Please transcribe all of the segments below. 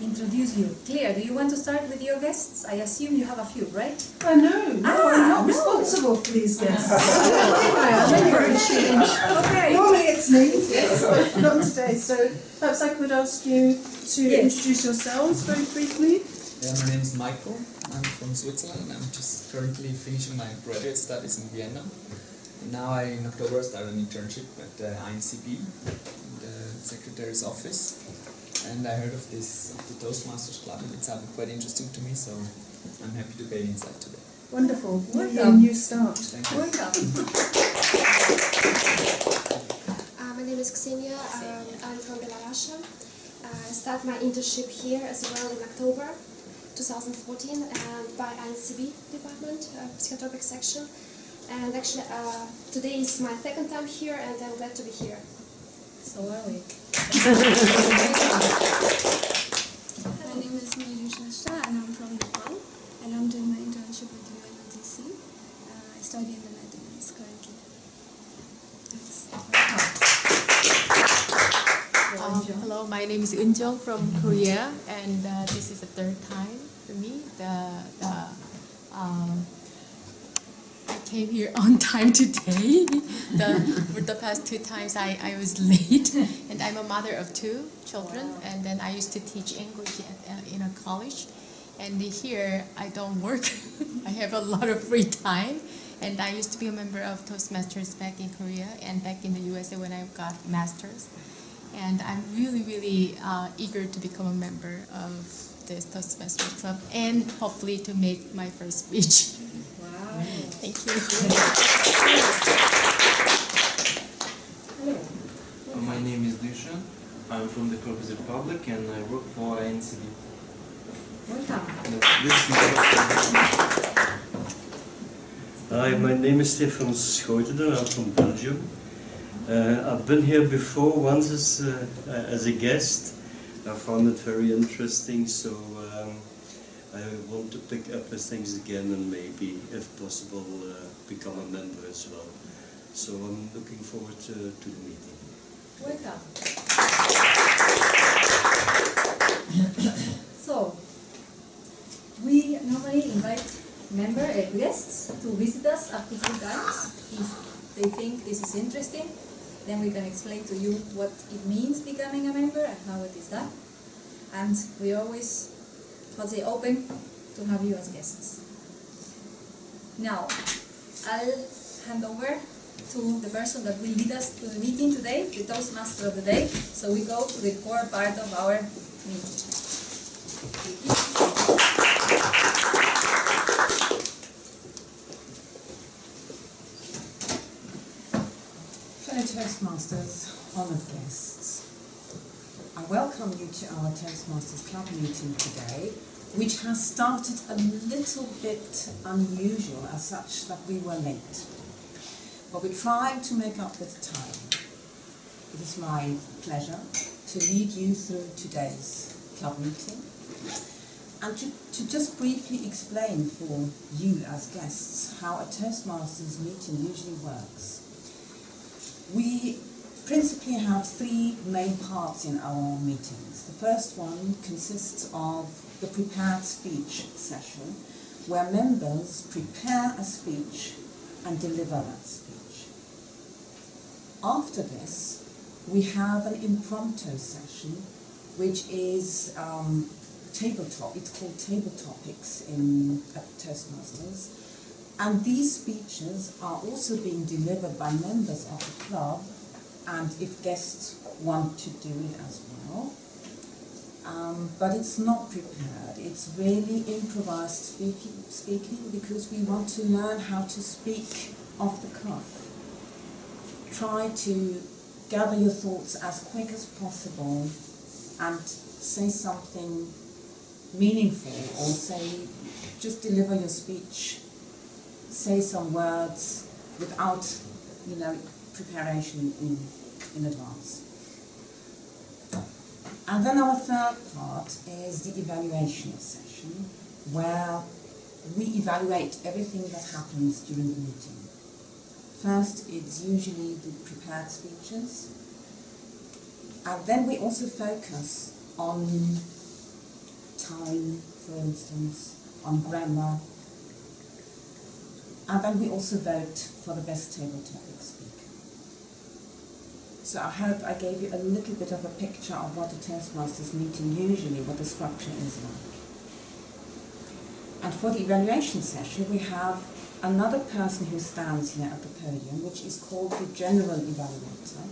introduce you. Claire, do you want to start with your guests? I assume you have a few, right? No, I'm not responsible for these guests. Okay. Normally it's me, yes, but not today. So perhaps I could ask you to introduce yourselves very briefly. Yeah, my name is Michael. I'm from Switzerland. I'm just currently finishing my graduate studies in Vienna. And now in October I started an internship at the INCB, in the Secretary's office. And I heard of the Toastmasters Club, and it sounded quite interesting to me, so I'm happy to gain insight today. Wonderful. Welcome. You start. Thank you. Welcome. My name is Ksenia. I'm from Belarus. I started my internship here as well in October 2014 and by INCB department, psychotropic section. And actually today is my second time here and I'm glad to be here. So are we. My name is Nishna and I'm from Nepal and I'm doing my internship with UNODC. I study in the Netherlands currently. Hello, my name is Eunjung from Korea, and this is the third time for me. I came here on time today. For the past 2 times I was late, and I'm a mother of 2 children, and then I used to teach English in a college, and here I don't work. I have a lot of free time, and I used to be a member of Toastmasters back in Korea and back in the USA when I got masters. And I'm really, really eager to become a member of this Toastmasters Club and hopefully to make my first speech. Wow. Thank you. Hello. My name is Dushan. I'm from the Kyrgyz Republic and I work for INCB. Welcome. Hi, my name is Stefan Schouteden. I'm from Belgium. I've been here before once as a guest. I found it very interesting, so I want to pick up things again and maybe, if possible, become a member as well. So I'm looking forward to the meeting. Welcome. So, we normally invite guests to visit us up to 3 times. If they think this is interesting, then we can explain to you what it means becoming a member and how it is done. And we always open to have you as guests. Now, I'll hand over to the person that will lead us to the meeting today, the Toastmaster of the day. So we go to the core part of our meeting. Fellow Toastmasters, honoured guests, I welcome you to our Toastmasters Club meeting today, which has started a little bit unusual as such that we were late. But we're trying to make up with time. It is my pleasure to lead you through today's club meeting and to just briefly explain for you as guests how a Toastmasters meeting usually works. We principally have 3 main parts in our meetings. The first one consists of the prepared speech session, where members prepare a speech and deliver that speech. After this, we have an impromptu session, which is tabletop. It's called Table Topics at Toastmasters. And these speeches are also being delivered by members of the club, and if guests want to do it as well. But it's not prepared. It's really improvised speaking because we want to learn how to speak off the cuff. Try to gather your thoughts as quick as possible and say something meaningful, or just deliver your speech. Say some words without, preparation in advance. And then our third part is the evaluation session, where we evaluate everything that happens during the meeting. First, it's usually the prepared speeches, and then we also focus on time, for instance, on grammar. And then we also vote for the best table topic speaker. So I hope I gave you a little bit of a picture of what a Toastmasters meeting usually, what the structure is like. And for the evaluation session, we have another person who stands here at the podium, which is called the general evaluator.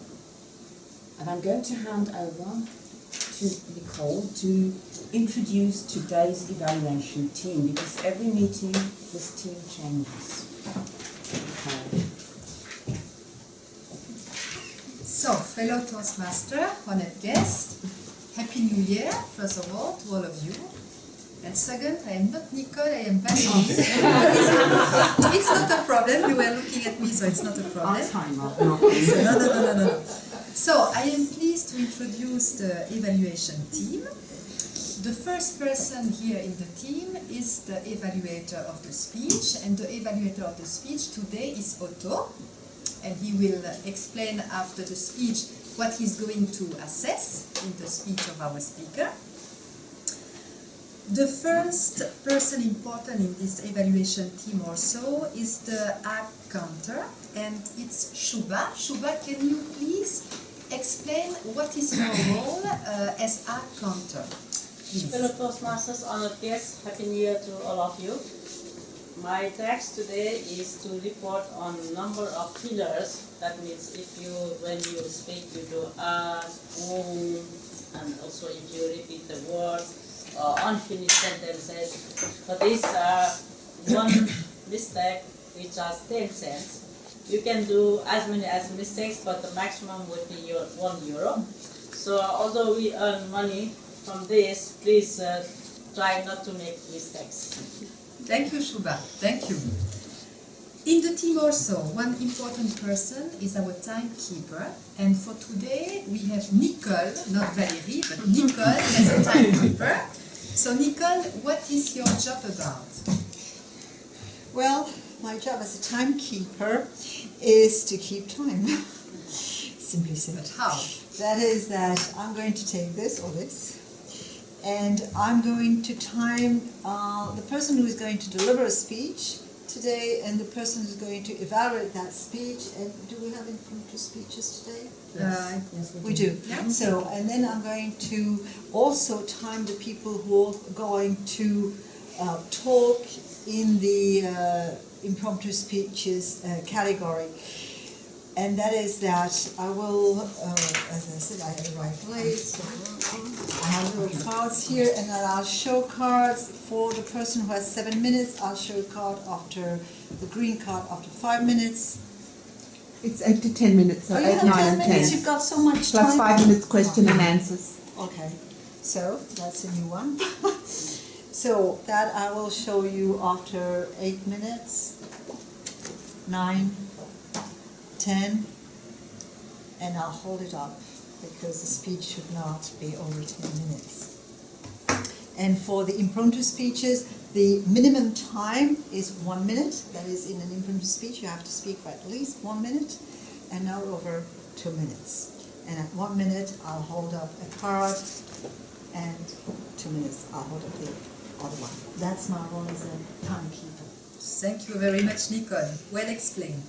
And I'm going to hand over to Nicole to introduce today's evaluation team, because every meeting this team changes. Nicole. So, fellow Toastmaster, honored guests, Happy New Year, first of all, to all of you. And second, I am not Nicole, I am Valérie. It's not a problem, you were looking at me, so it's not a problem. No. So, I am pleased to introduce the evaluation team. The first person here in the team is the evaluator of the speech, and the evaluator of the speech today is Otto, and he will explain after the speech what he's going to assess in the speech of our speaker. The first person important in this evaluation team also is the AG counter, and it's Shuba. Shuba, can you please explain what is your role as AG counter? Fellow Toastmasters, honored guests, Happy New Year to all of you. My task today is to report on number of pillars. That means when you speak, you do and also if you repeat the words, unfinished sentences. But this one mistake which has 10 cents. You can do as many as mistakes, but the maximum would be €1. So although we earn money from this, please try not to make mistakes. Thank you, Shuba. Thank you. In the team also, one important person is our timekeeper. And for today, we have Nicole, not Valérie, but Nicole as a timekeeper. So Nicole, what is your job about? Well, my job as a timekeeper is to keep time. Simply said. But how? That is that I'm going to take this or this, and I'm going to time the person who is going to deliver a speech today and the person who's going to evaluate that speech. And do we have impromptu speeches today? Yes, we do. Yeah. So, and then I'm going to also time the people who are going to talk in the impromptu speeches category. And that is that I will, as I said, I arrived late, so I have little cards here, and then I'll show cards for the person who has 7 minutes. I'll show a card after the green card after 5 minutes. It's 8 to 10 minutes, so 8, 9 and 10. You've got so much Plus time. 5 minutes question and answers. Okay, so that's a new one. So that I will show you after 8 minutes, 9, 10, and I'll hold it up because the speech should not be over 10 minutes. And for the impromptu speeches, the minimum time is 1 minute. That is, in an impromptu speech, you have to speak for at least 1 minute and not over 2 minutes. And at 1 minute, I'll hold up a card, and 2 minutes, I'll hold up the other one. That's my role as a timekeeper. Thank you very much, Nicole. Well explained.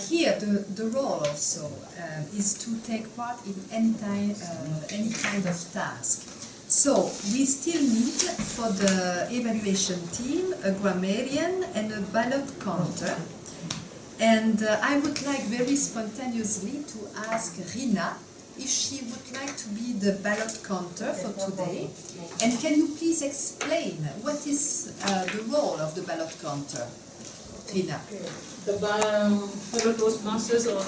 Here, the role also is to take part in any kind of task. So, we still need for the evaluation team a grammarian and a ballot counter. And I would like very spontaneously to ask Rina if she would like to be the ballot counter for today. And can you please explain what is the role of the ballot counter? Rina. The fellow Toastmasters or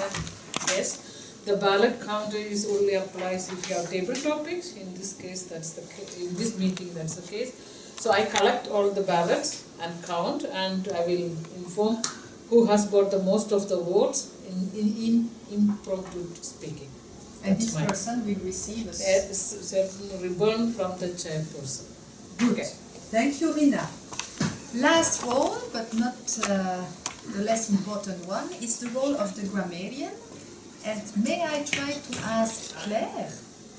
yes, the ballot counter is only applies if you have table topics. In this case, that's the case. In this meeting, that's the case. So I collect all the ballots and count, and I will inform who has got the most of the votes in impromptu speaking. And this person will receive a certain ribbon from the chairperson. Good. Thank you, Rina. Last role, but not the less important one, is the role of the grammarian. And may I try to ask Claire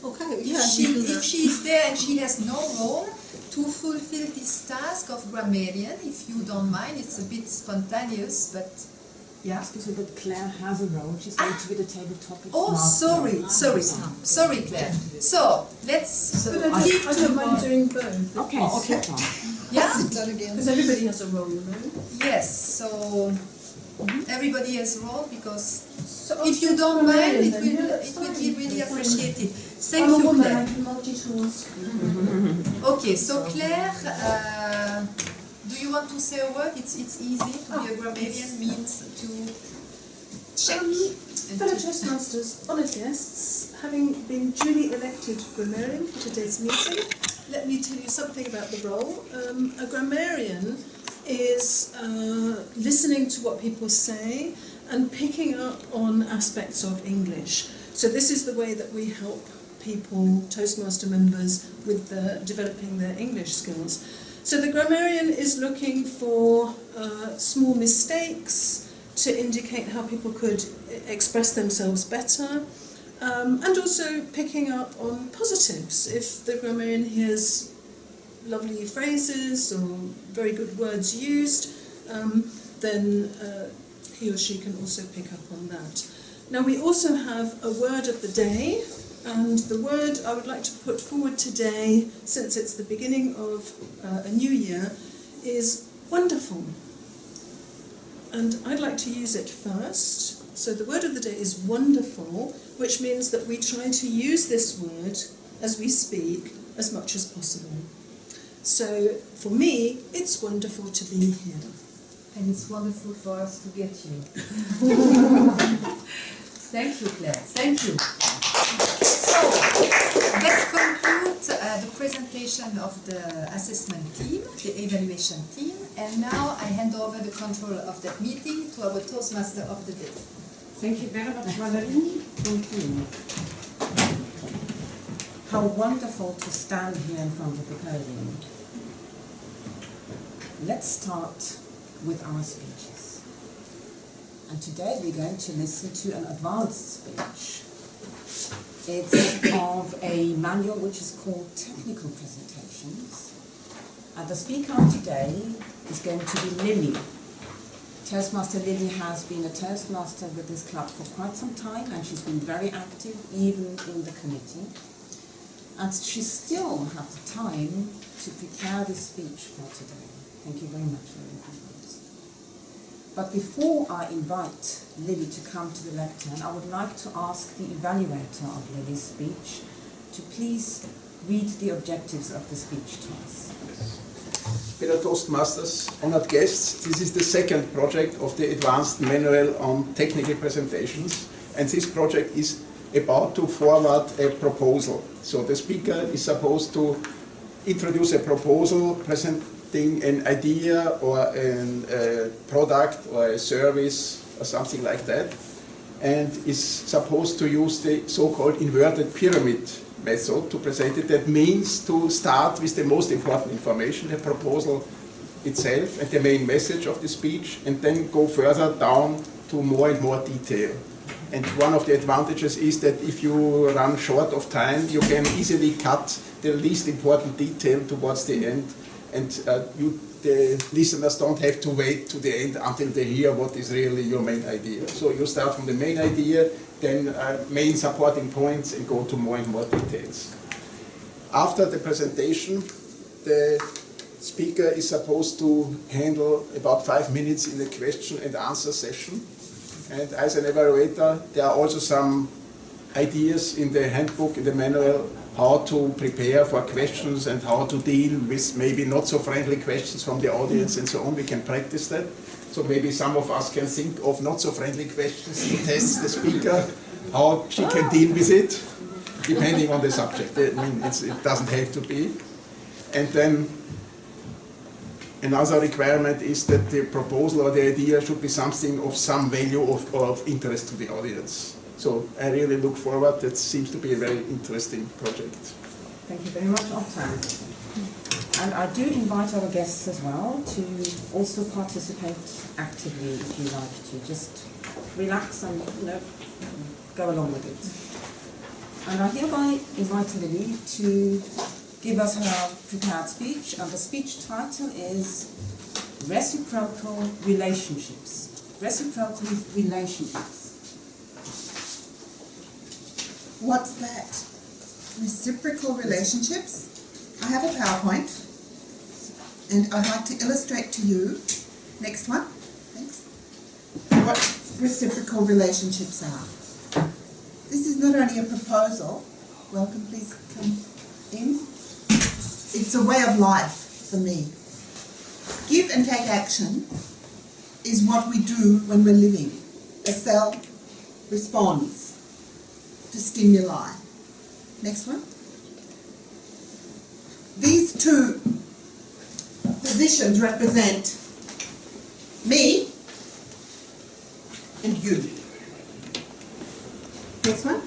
Okay, If she is there and she has no role to fulfill this task of grammarian, if you don't mind, it's a bit spontaneous, but yeah. Excuse me, but Claire has a role. She's going to be the table topic. Oh, sorry, Claire. So let's keep I don't mind doing both. Okay, okay. Yeah? Because everybody has a role, you know. Yes, so everybody has a role because if you don't mind, it will be really appreciated. Thank you, Claire. Okay, so Claire, do you want to say a word? It's easy to be a grammarian, means to check. Fellow Toastmasters, honoured guests, having been duly elected grammarian for today's meeting, let me tell you something about the role. A grammarian is listening to what people say and picking up on aspects of English. So this is the way that we help people, Toastmaster members, with developing their English skills. So the grammarian is looking for small mistakes to indicate how people could express themselves better, and also picking up on positives. If the grammarian hears lovely phrases or very good words used, then he or she can also pick up on that. Now we also have a word of the day, and the word I would like to put forward today, since it's the beginning of a new year, is wonderful. And I'd like to use it first. So the word of the day is wonderful, which means that we try to use this word as we speak as much as possible. So for me, it's wonderful to be here. And it's wonderful for us to get you. Thank you, Claire. Thank you. So, let's conclude the presentation of the assessment team, the evaluation team, and now I hand over the control of that meeting to our Toastmaster of the day. Thank you very much, Valerie. Thank you. How wonderful to stand here in front of the podium. Let's start with our speeches. And today we're going to listen to an advanced speech. It's of a manual which is called Technical Presentations. And the speaker of today is going to be Lily. Toastmaster Lily has been a Toastmaster with this club for quite some time, and she's been very active even in the committee. And she still had the time to prepare this speech for today. Thank you very much, Lily. But before I invite Lily to come to the lectern, I would like to ask the evaluator of Lily's speech to please read the objectives of the speech to us. Fellow Toastmasters, honored guests, this is the second project of the Advanced Manual on Technical Presentations, and this project is about to forward a proposal. So the speaker is supposed to introduce a proposal, presenting an idea or a product or a service or something like that, and is supposed to use the so-called inverted pyramid method to present it. That means to start with the most important information, the proposal itself and the main message of the speech, and then go further down to more and more detail. And one of the advantages is that if you run short of time, you can easily cut the least important detail towards the end, and the listeners don't have to wait to the end until they hear what is really your main idea. So you start from the main idea, then main supporting points, and go to more and more details. After the presentation, the speaker is supposed to handle about 5 minutes in a question and answer session. And as an evaluator, there are also some ideas in the handbook, in the manual, how to prepare for questions and how to deal with maybe not so friendly questions from the audience and so on. We can practice that. So maybe some of us can think of not so friendly questions to test the speaker, how she can deal with it, depending on the subject. I mean, it doesn't have to be. And then another requirement is that the proposal or the idea should be something of some value or of interest to the audience. So I really look forward. That seems to be a very interesting project. Thank you very much, Otto. And I do invite our guests as well to also participate actively if you like to. Just relax and go along with it. And I hereby invite Lily to give us her prepared speech, and the speech title is Reciprocal Relationships. Reciprocal relationships. What's that? Reciprocal relationships? I have a PowerPoint and I'd like to illustrate to you, next one, thanks, what reciprocal relationships are. This is not only a proposal, welcome, please come in, it's a way of life for me. Give and take action is what we do when we're living. A cell responds to stimuli. Next one. These two positions represent me and you. Next one.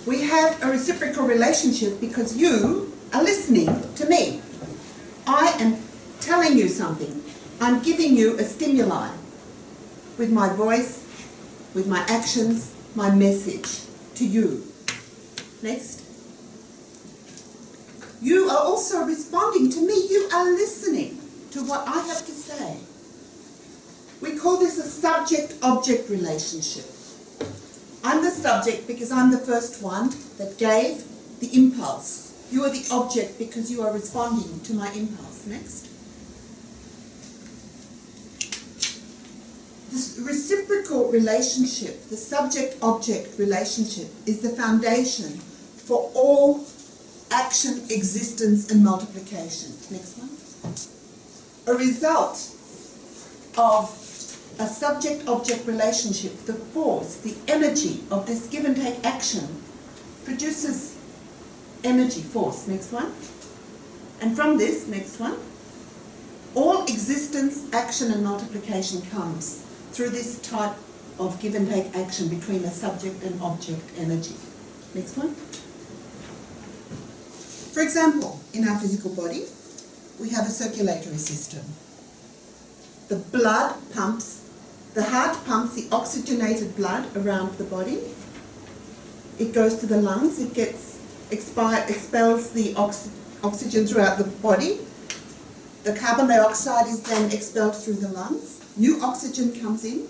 We have a reciprocal relationship because you are listening to me. I am telling you something. I'm giving you a stimuli with my voice, with my actions, my message to you. Next. You are also responding to me. You are listening to what I have to say. We call this a subject-object relationship. I'm the subject because I'm the first one that gave the impulse. You are the object because you are responding to my impulse. Next. This reciprocal relationship, the subject-object relationship, is the foundation for all action, existence, and multiplication. Next one. A result of a subject-object relationship, the force, the energy of this give and take action produces energy, force. Next one. And from this, next one, all existence, action, and multiplication comes through this type of give and take action between a subject and object energy. Next one. For example, in our physical body, we have a circulatory system. The blood pumps, the heart pumps the oxygenated blood around the body. It goes to the lungs, it expels the oxygen throughout the body. The carbon dioxide is then expelled through the lungs. New oxygen comes in,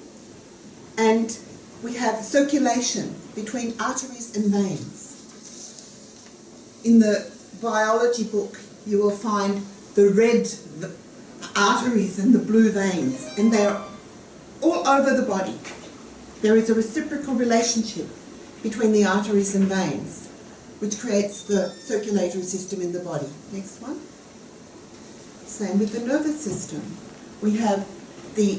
and we have circulation between arteries and veins. In the biology book, you will find the red arteries and the blue veins, and they're all over the body. There is a reciprocal relationship between the arteries and veins, which creates the circulatory system in the body. Next one. Same with the nervous system. We have the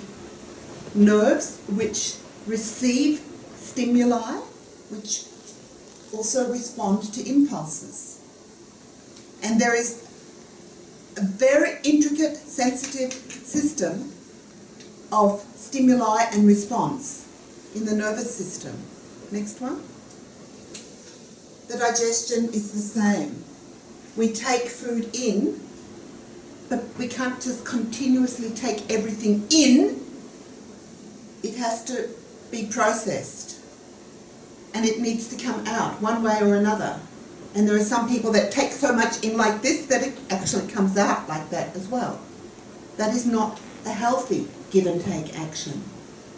nerves which receive stimuli, which also respond to impulses. And there is a very intricate, sensitive system of stimuli and response in the nervous system. Next one. The digestion is the same. We take food in, but we can't just continuously take everything in. It has to be processed, and it needs to come out one way or another. And there are some people that take so much in like this that it actually comes out like that as well. That is not a healthy give and take action.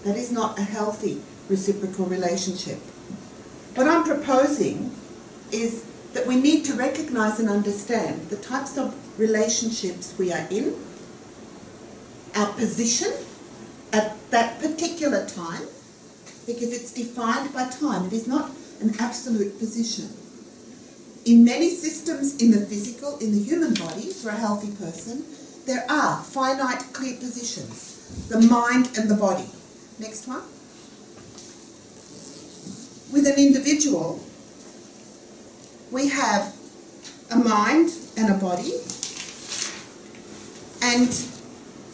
That is not a healthy reciprocal relationship. What I'm proposing is that we need to recognize and understand the types of relationships we are in, our position at that particular time, because it's defined by time. It is not an absolute position. In many systems in the physical, in the human body, for a healthy person, there are finite, clear positions, the mind and the body. Next one. With an individual, we have a mind and a body, and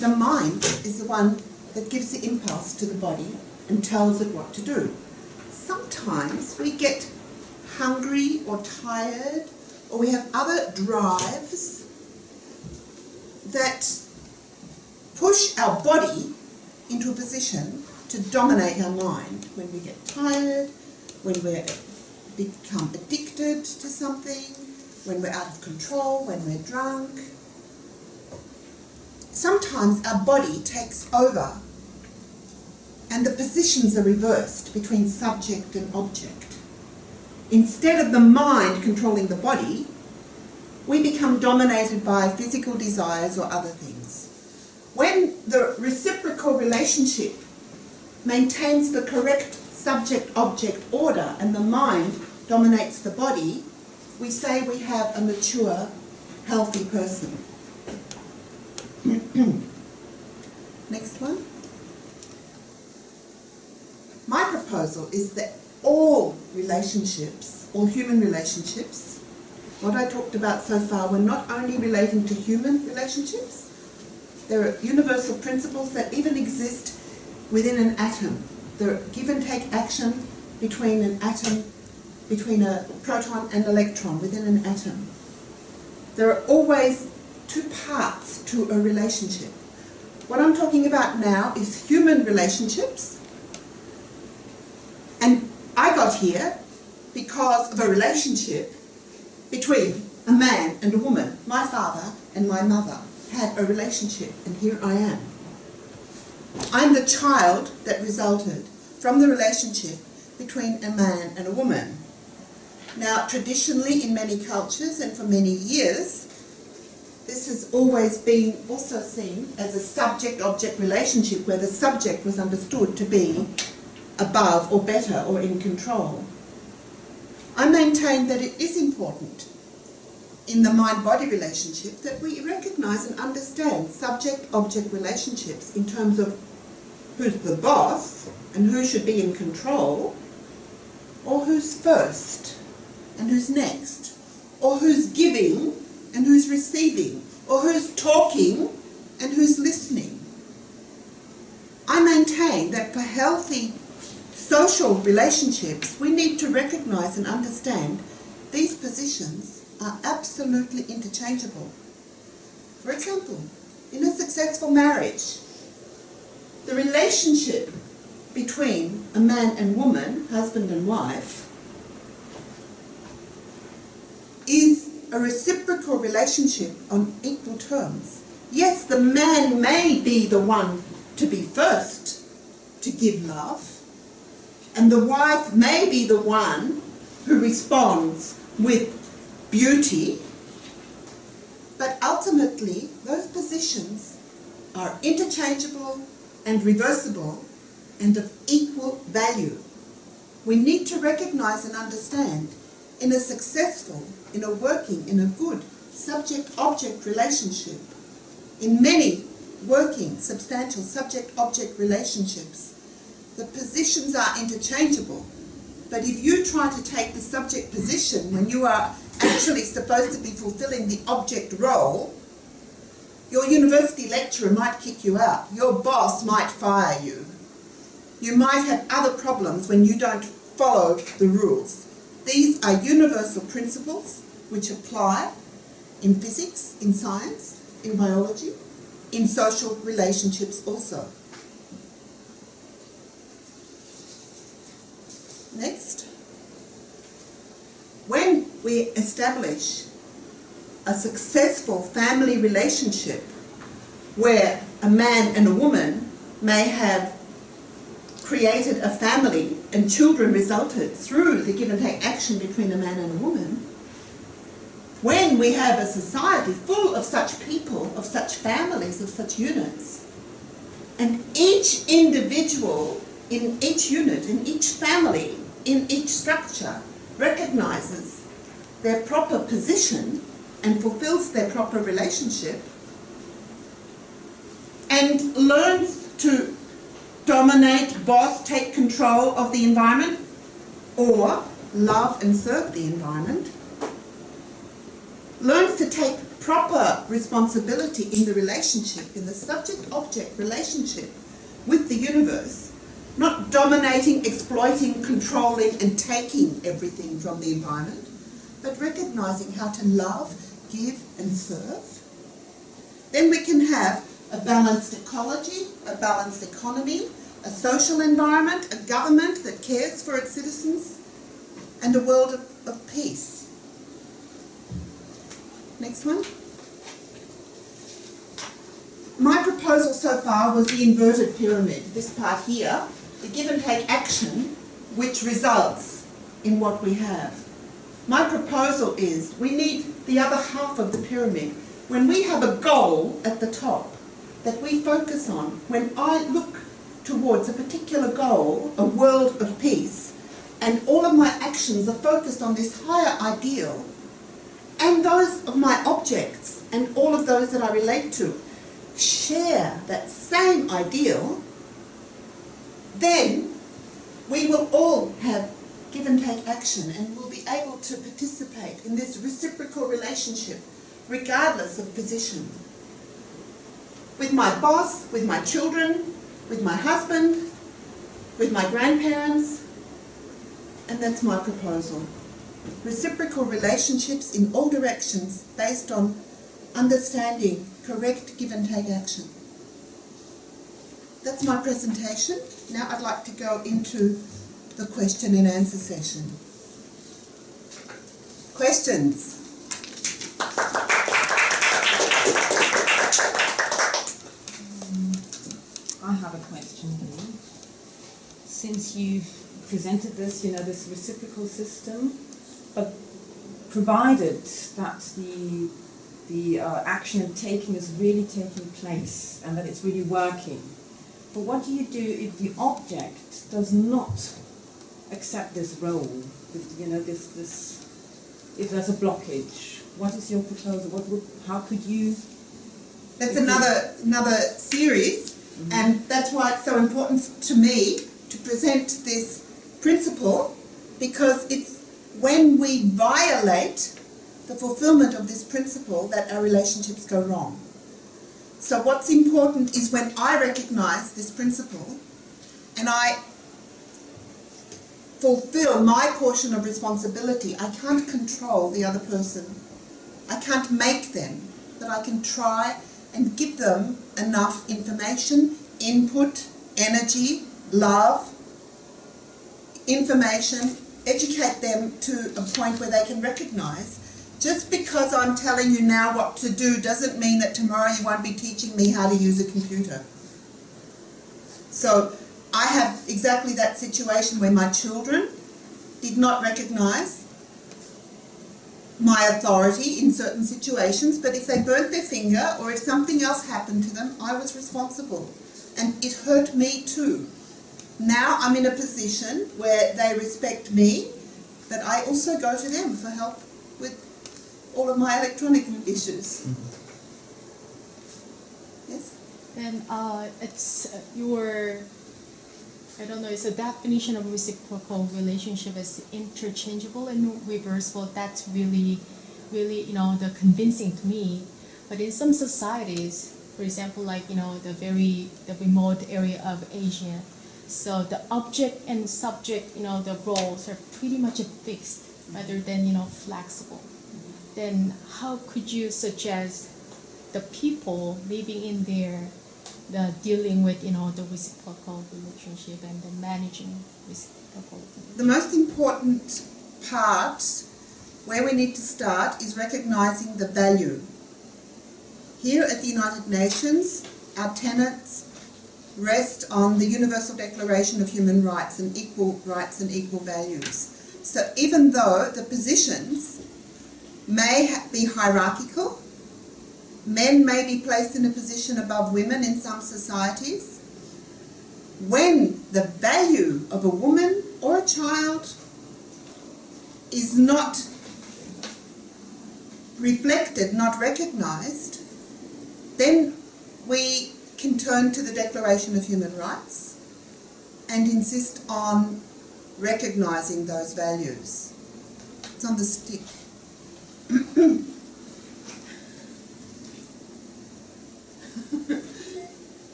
the mind is the one that gives the impulse to the body and tells it what to do. Sometimes we get hungry or tired, or we have other drives that push our body into a position to dominate our mind. When we get tired, when we're become addicted to something, when we're out of control, when we're drunk. Sometimes our body takes over and the positions are reversed between subject and object. Instead of the mind controlling the body, we become dominated by physical desires or other things. When the reciprocal relationship maintains the correct subject-object order and the mind dominates the body, we say we have a mature, healthy person. Next one. My proposal is that all relationships, all human relationships, what I talked about so far were not only relating to human relationships, there are universal principles that even exist within an atom. There are give and take action between an atom, between a proton and electron within an atom. There are always two parts to a relationship. What I'm talking about now is human relationships. And I got here because of a relationship between a man and a woman. My father and my mother had a relationship, and here I am. I'm the child that resulted from the relationship between a man and a woman. Now, traditionally in many cultures and for many years, this has always been also seen as a subject-object relationship where the subject was understood to be above or better or in control. I maintain that it is important in the mind-body relationship that we recognise and understand subject-object relationships in terms of who's the boss and who should be in control, or who's first and who's next, or who's giving and who's receiving, or who's talking and who's listening. I maintain that for healthy social relationships, we need to recognise and understand these positions are absolutely interchangeable. For example, in a successful marriage, the relationship between a man and woman, husband and wife, is a reciprocal relationship on equal terms. Yes, the man may be the one to be first to give love, and the wife may be the one who responds with beauty, but ultimately those positions are interchangeable and reversible and of equal value. We need to recognise and understand in a successful, in a working, in a good subject-object relationship, in many working, substantial subject-object relationships, the positions are interchangeable. But if you try to take the subject position when you are actually supposed to be fulfilling the object role, your university lecturer might kick you out. Your boss might fire you. You might have other problems when you don't follow the rules. These are universal principles which apply in physics, in science, in biology, in social relationships also. Next. When we establish a successful family relationship where a man and a woman may have created a family and children resulted through the give and take action between a man and a woman, when we have a society full of such people, of such families, of such units, and each individual in each unit, in each family, in each structure recognises their proper position and fulfills their proper relationship and learns to dominate, boss, take control of the environment, or love and serve the environment, learns to take proper responsibility in the relationship, in the subject-object relationship with the universe, not dominating, exploiting, controlling and taking everything from the environment, but recognising how to love, give and serve, then we can have a balanced ecology, a balanced economy, a social environment, a government that cares for its citizens, and a world of peace. Next one. My proposal so far was the inverted pyramid, this part here, the give and take action which results in what we have. My proposal is we need the other half of the pyramid. When we have a goal at the top that we focus on, when I look towards a particular goal, a world of peace, and all of my actions are focused on this higher ideal, and those of my objects and all of those that I relate to share that same ideal, then we will all have give and take action and will be able to participate in this reciprocal relationship regardless of position. With my boss, with my children, with my husband, with my grandparents, and that's my proposal. Reciprocal relationships in all directions based on understanding correct give and take action. That's my presentation. Now I'd like to go into the question and answer session. Questions? I have a question here. Since you've presented this, this reciprocal system, but provided that the action and taking is really taking place and that it's really working, but what do you do if the object does not accept this role? If there's a blockage, what is your proposal? How could you? That's another series. And that's why it's so important to me to present this principle, because it's when we violate the fulfillment of this principle that our relationships go wrong. So what's important is when I recognize this principle and I fulfill my portion of responsibility, I can't control the other person. I can't make them, but I can try and give them enough information, input, energy, love, information, educate them to a point where they can recognize just because I'm telling you now what to do doesn't mean that tomorrow you won't be teaching me how to use a computer. So I have exactly that situation where my children did not recognize my authority in certain situations, but if they burnt their finger or if something else happened to them, I was responsible. And it hurt me too. Now I'm in a position where they respect me, but I also go to them for help with all of my electronic issues. Yes? Then it's your, I don't know, it's a definition of reciprocal relationship as interchangeable and reversible. That's really, the convincing to me. But in some societies, for example, like, the remote area of Asia, so the object and subject, the roles are pretty much fixed rather than, flexible. Then how could you suggest the people living in there, dealing with, the reciprocal relationship and the managing reciprocal relationship? The most important part where we need to start is recognizing the value. Here at the United Nations, our tenets rest on the Universal Declaration of Human Rights and equal rights and equal values. So even though the positions may be hierarchical, men may be placed in a position above women in some societies, when the value of a woman or a child is not reflected, not recognized, then we can turn to the Declaration of Human Rights and insist on recognizing those values. It's on the stick.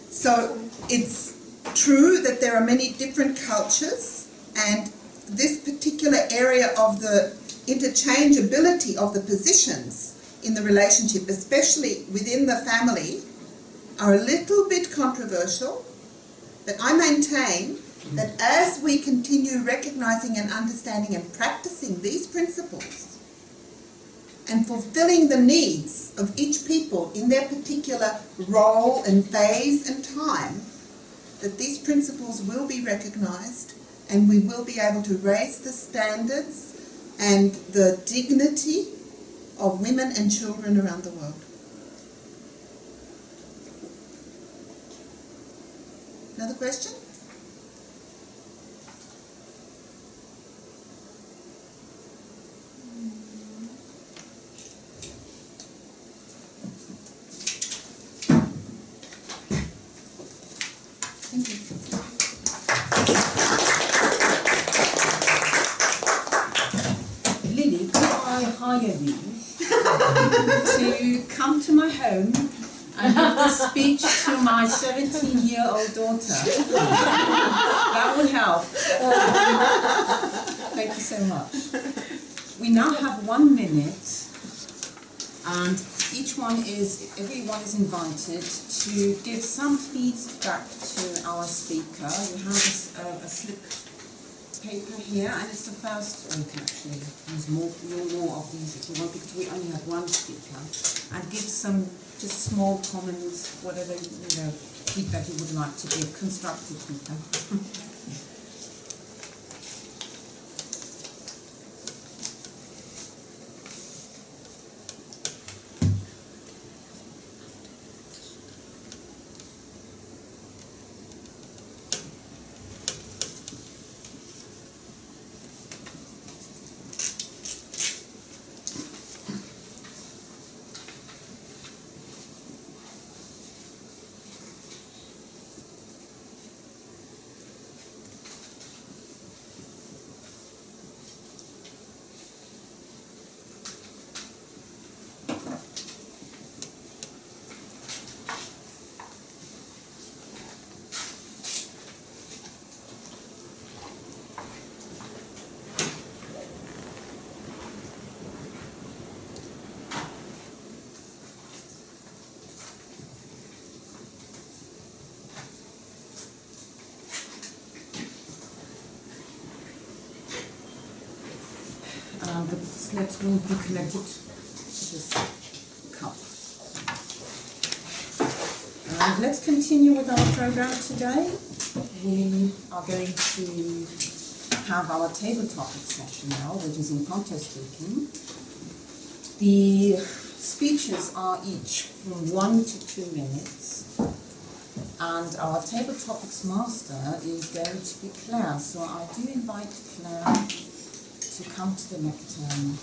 So it's true that there are many different cultures, and this particular area of the interchangeability of the positions in the relationship, especially within the family, are a little bit controversial, but I maintain that as we continue recognizing and understanding and practicing these principles and fulfilling the needs of each people in their particular role and phase and time, that these principles will be recognized and we will be able to raise the standards and the dignity of women and children around the world. Another question? Thank you. Lily, could I hire you to come to my home and give a speech to my 17-year-old daughter? That would help. Thank you so much. We now have 1 minute, and everyone is invited to give some feedback to our speaker. You have a slip paper here, and it's the first. You can actually use more of these if you want, because we only have one speaker. And give some just small comments, whatever feedback you would like to give, constructive feedback. The slips will be connected to this cup. Let's continue with our program today. We are going to have our table topic session now, which is in contest speaking. The speeches are each from 1 to 2 minutes, and our table topics master is going to be Claire. So I do invite Claire to come to the lectern.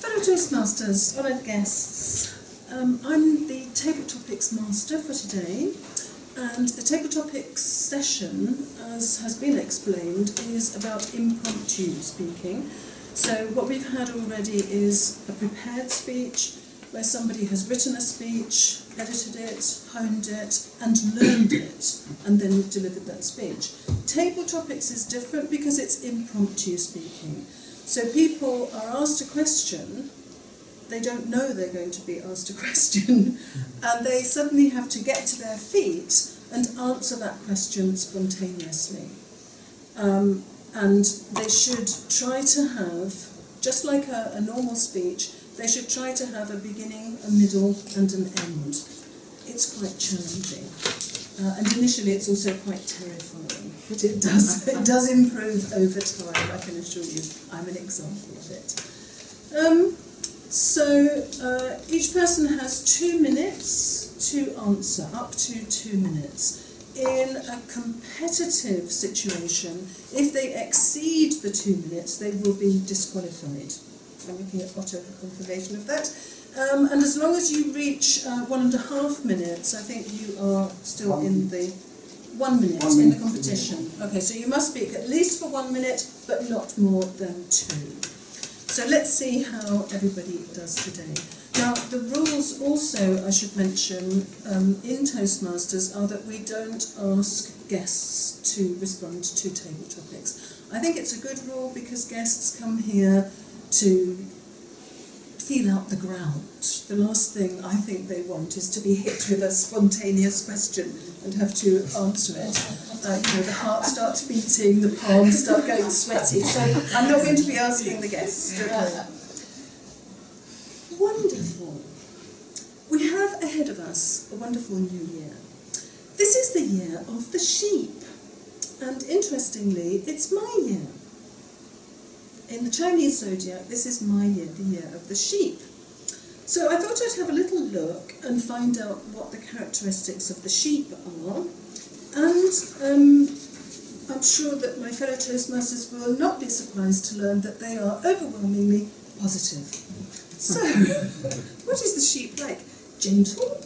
Fellow Toastmasters, honoured guests, I'm the Table Topics Master for today, and the Table Topics session, as has been explained, is about impromptu speaking. So what we've had already is a prepared speech, where somebody has written a speech, edited it, honed it, and learned it, and then delivered that speech. Table Topics is different because it's impromptu speaking. So people are asked a question, they don't know they're going to be asked a question, and they suddenly have to get to their feet and answer that question spontaneously. And they should try to have, just like a normal speech, they should try to have a beginning, a middle, and an end. It's quite challenging. And initially it's also quite terrifying, but it does improve over time, I can assure you. I'm an example of it. Each person has 2 minutes to answer, up to 2 minutes. In a competitive situation, if they exceed the 2 minutes, they will be disqualified. I'm looking at Otto for confirmation of that. And as long as you reach 1.5 minutes, I think you are still in the 1 minute in the competition. Okay, so you must speak at least for 1 minute, but not more than 2. So let's see how everybody does today. Now, the rules also, I should mention, in Toastmasters are that we don't ask guests to respond to table topics. I think it's a good rule because guests come here to feel out the ground. The last thing I think they want is to be hit with a spontaneous question and have to answer it. The heart starts beating, the palms start going sweaty, so I'm not going to be asking the guests. Wonderful. We have ahead of us a wonderful new year. This is the year of the sheep, and interestingly, it's my year. In the Chinese zodiac, this is my year, the year of the sheep. So I thought I'd have a little look and find out what the characteristics of the sheep are, and I'm sure that my fellow Toastmasters will not be surprised to learn that they are overwhelmingly positive. So, what is the sheep like? Gentle,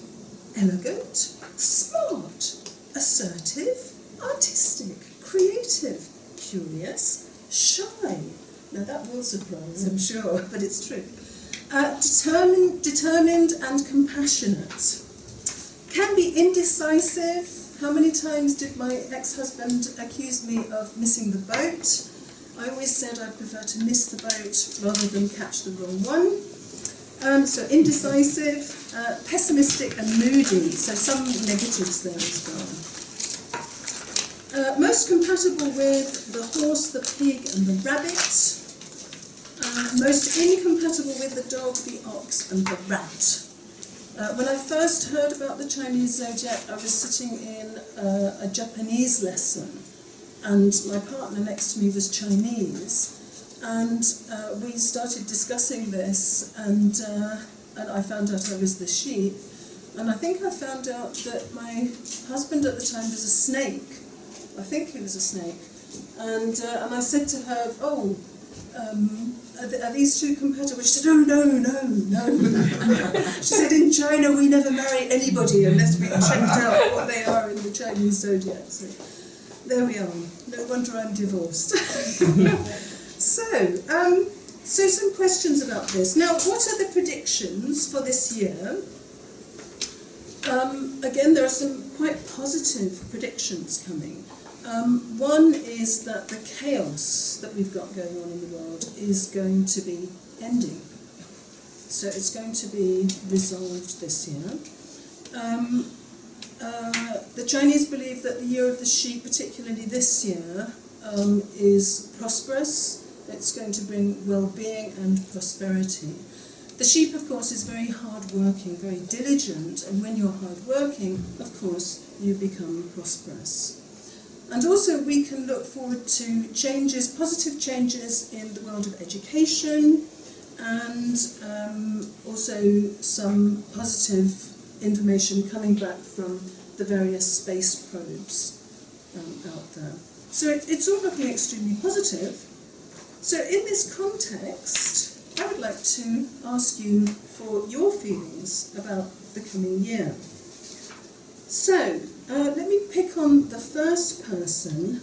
elegant, smart, assertive, artistic, creative, curious, shy. Now that will surprise, I'm sure, but it's true. Determined and compassionate. Can be indecisive. How many times did my ex-husband accuse me of missing the boat? I always said I prefer to miss the boat rather than catch the wrong one. So indecisive, pessimistic and moody, so some negatives there as well. Most compatible with the horse, the pig and the rabbit. Most incompatible with the dog, the ox and the rat. When I first heard about the Chinese zodiac, I was sitting in a Japanese lesson, and my partner next to me was Chinese, and we started discussing this, and I found out I was the sheep, and I think I found out that my husband at the time was a snake. I think he was a snake, and I said to her, "Oh, are these two compatible?" She said, "Oh, no. She said, "In China we never marry anybody unless we checked out what they are in the Chinese zodiac." So there we are. No wonder I'm divorced. So some questions about this. Now, what are the predictions for this year? Again, there are some quite positive predictions coming. One is that the chaos that we've got going on in the world is going to be ending. So it's going to be resolved this year. The Chinese believe that the year of the sheep, particularly this year, is prosperous. It's going to bring well-being and prosperity. The sheep, of course, is very hard-working, very diligent, and when you're hard-working, of course, you become prosperous. And also we can look forward to changes, positive changes in the world of education, and also some positive information coming back from the various space probes out there. So it's all looking extremely positive. So in this context, I would like to ask you for your feelings about the coming year. So, let me pick on the first person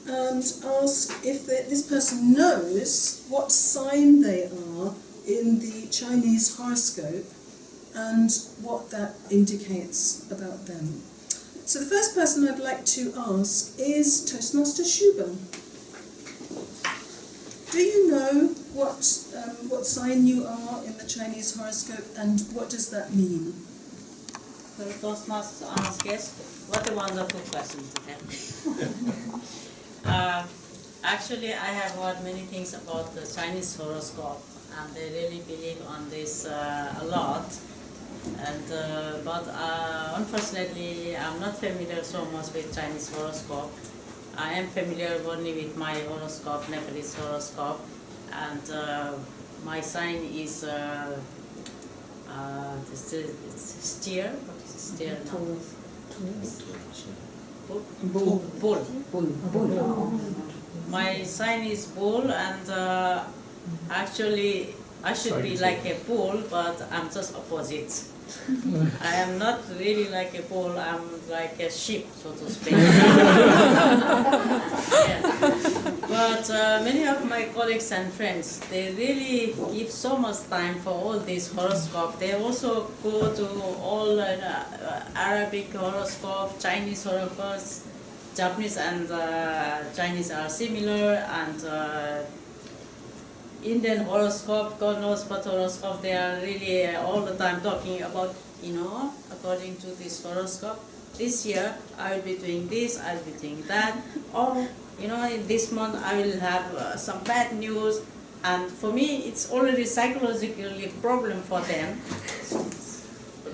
and ask if this person knows what sign they are in the Chinese horoscope and what that indicates about them. So the first person I'd like to ask is Toastmaster Shuba. Do you know what sign you are in the Chinese horoscope and what does that mean? So Toastmasters honest guest, what a wonderful question to have. Actually, I have heard many things about the Chinese horoscope, and they really believe on this a lot. And but unfortunately, I'm not familiar so much with Chinese horoscope. I am familiar only with my horoscope, Nepalese horoscope, and my sign is it's steer. What is steer now? Bull. My sign is bull, and actually I should be like a bull, but I'm just opposite. I am not really like a bull, I'm like a sheep, so to speak. Yeah. But many of my colleagues and friends, they really give so much time for all this horoscope. They also go to all Arabic horoscope, Chinese horoscopes. Japanese and Chinese are similar, and Indian horoscope, God knows what horoscope, they are really all the time talking about, according to this horoscope. This year I will be doing this, I will be doing that, or in this month I will have some bad news, and for me it's already psychologically problem for them,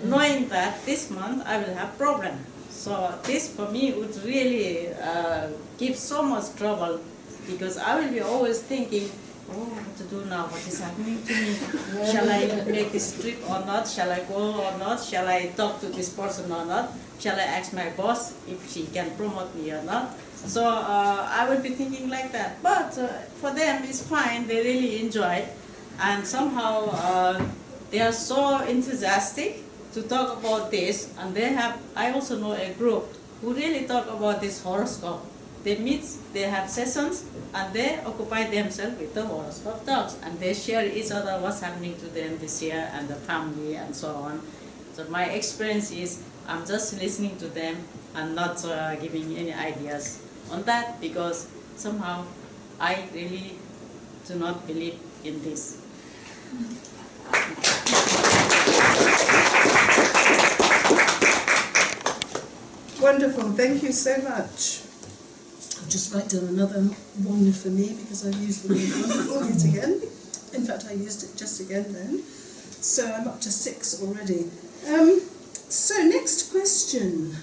knowing that this month I will have problem. So this for me would really give so much trouble, because I will be always thinking, oh, what to do now? What is happening to me? Shall I make this trip or not? Shall I go or not? Shall I talk to this person or not? Shall I ask my boss if she can promote me or not? So I will be thinking like that. But for them it's fine, they really enjoy it. And somehow they are so enthusiastic to talk about this, and I also know a group who really talk about this horoscope. They meet, they have sessions, and they occupy themselves with the horoscope talks, and they share each other what's happening to them this year and the family and so on. So my experience is I'm just listening to them and not giving any ideas on that, because somehow I really do not believe in this. Wonderful, thank you so much. I'll just write down another one for me, because I've used the word wonderful yet again. In fact, I used it just again then. So I'm up to 6 already. So next question.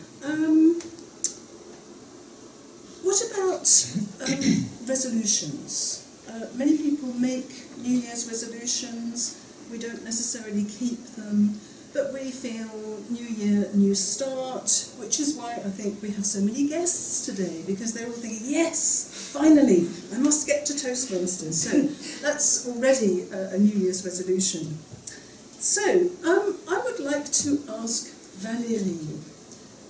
What about resolutions? Many people make New Year's resolutions. We don't necessarily keep them. But we feel new year, new start, which is why I think we have so many guests today, because they're all thinking, yes, finally, I must get to Toastmasters. So that's already a New Year's resolution. So I would like to ask Valérie,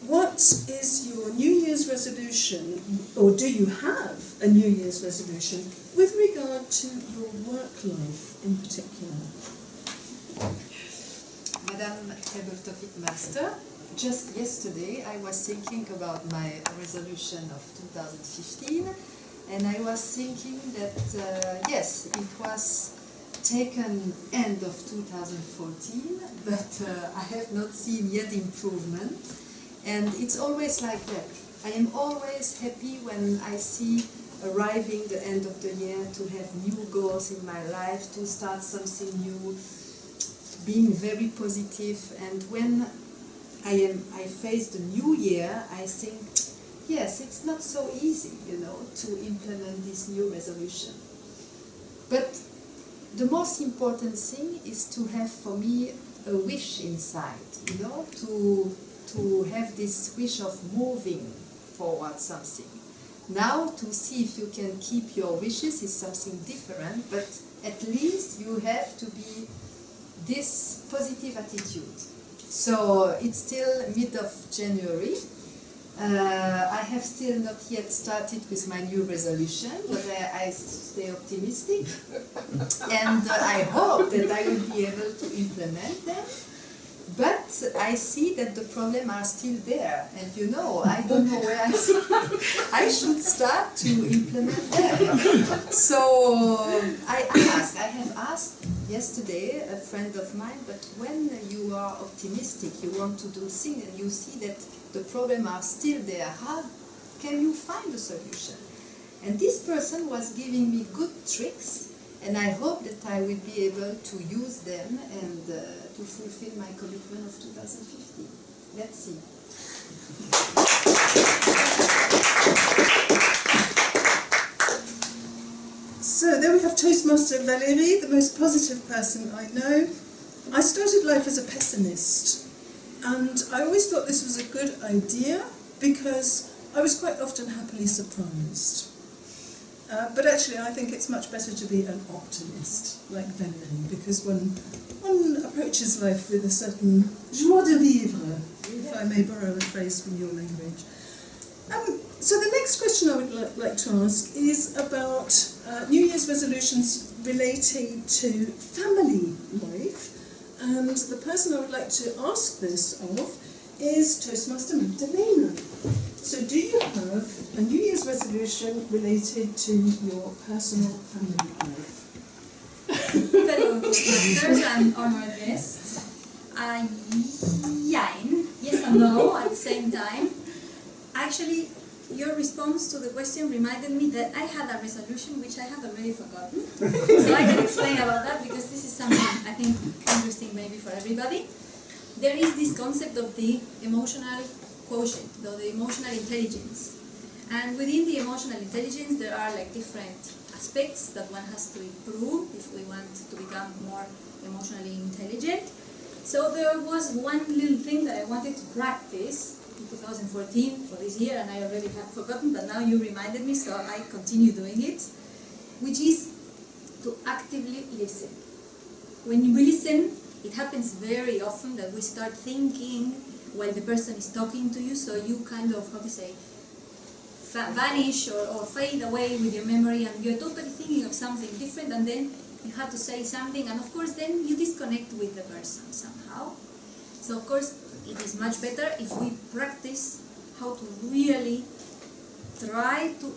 what is your New Year's resolution, or do you have a New Year's resolution with regard to your work life in particular? Madame Table Topic Master, just yesterday I was thinking about my resolution of 2015, and I was thinking that yes, it was taken end of 2014, but I have not seen yet improvement, and it's always like that. I am always happy when I see arriving the end of the year to have new goals in my life, to start something new, being very positive, and when I face the new year, I think, yes, it's not so easy, to implement this new resolution. But the most important thing is to have, for me, a wish inside, to have this wish of moving forward something. Now, to see if you can keep your wishes is something different, but at least you have to be this positive attitude. So it's still mid of January. I have still not yet started with my new resolution, but I stay optimistic, and I hope that I will be able to implement them. But I see that the problems are still there, and I don't know where I should start to implement them. So I have asked yesterday a friend of mine, but when you are optimistic, you want to do things, and you see that the problems are still there, how can you find a solution? And this person was giving me good tricks, and I hope that I will be able to use them and to fulfill my commitment of 2015. Let's see. So there we have Toastmaster Valérie, the most positive person I know. I started life as a pessimist, and I always thought this was a good idea because I was quite often happily surprised. But actually, I think it's much better to be an optimist, like Valérie, because one approaches life with a certain joie de vivre, if I may borrow a phrase from your language. So the next question I would like to ask is about New Year's resolutions relating to family life. And the person I would like to ask this of is Toastmaster Magdalena. So do you have a New Year's resolution related to your personal family life? Fellow Toastmasters and honored guests. Yes and no at the same time. Actually, your response to the question reminded me that I had a resolution which I had already forgotten. So I can explain about that because this is something I think interesting maybe for everybody. There is this concept of the emotional quotient, the emotional intelligence. And within the emotional intelligence there are like different aspects that one has to improve if we want to become more emotionally intelligent. So there was one little thing that I wanted to practice in 2014 for this year, and I already had forgotten, but now you reminded me, so I continue doing it, which is to actively listen. When we listen, it happens very often that we start thinking while the person is talking to you, so you kind of, how to say, vanish or fade away with your memory, and you're totally thinking of something different, and then you have to say something, and of course then you disconnect with the person somehow. So of course it is much better if we practice how to really try to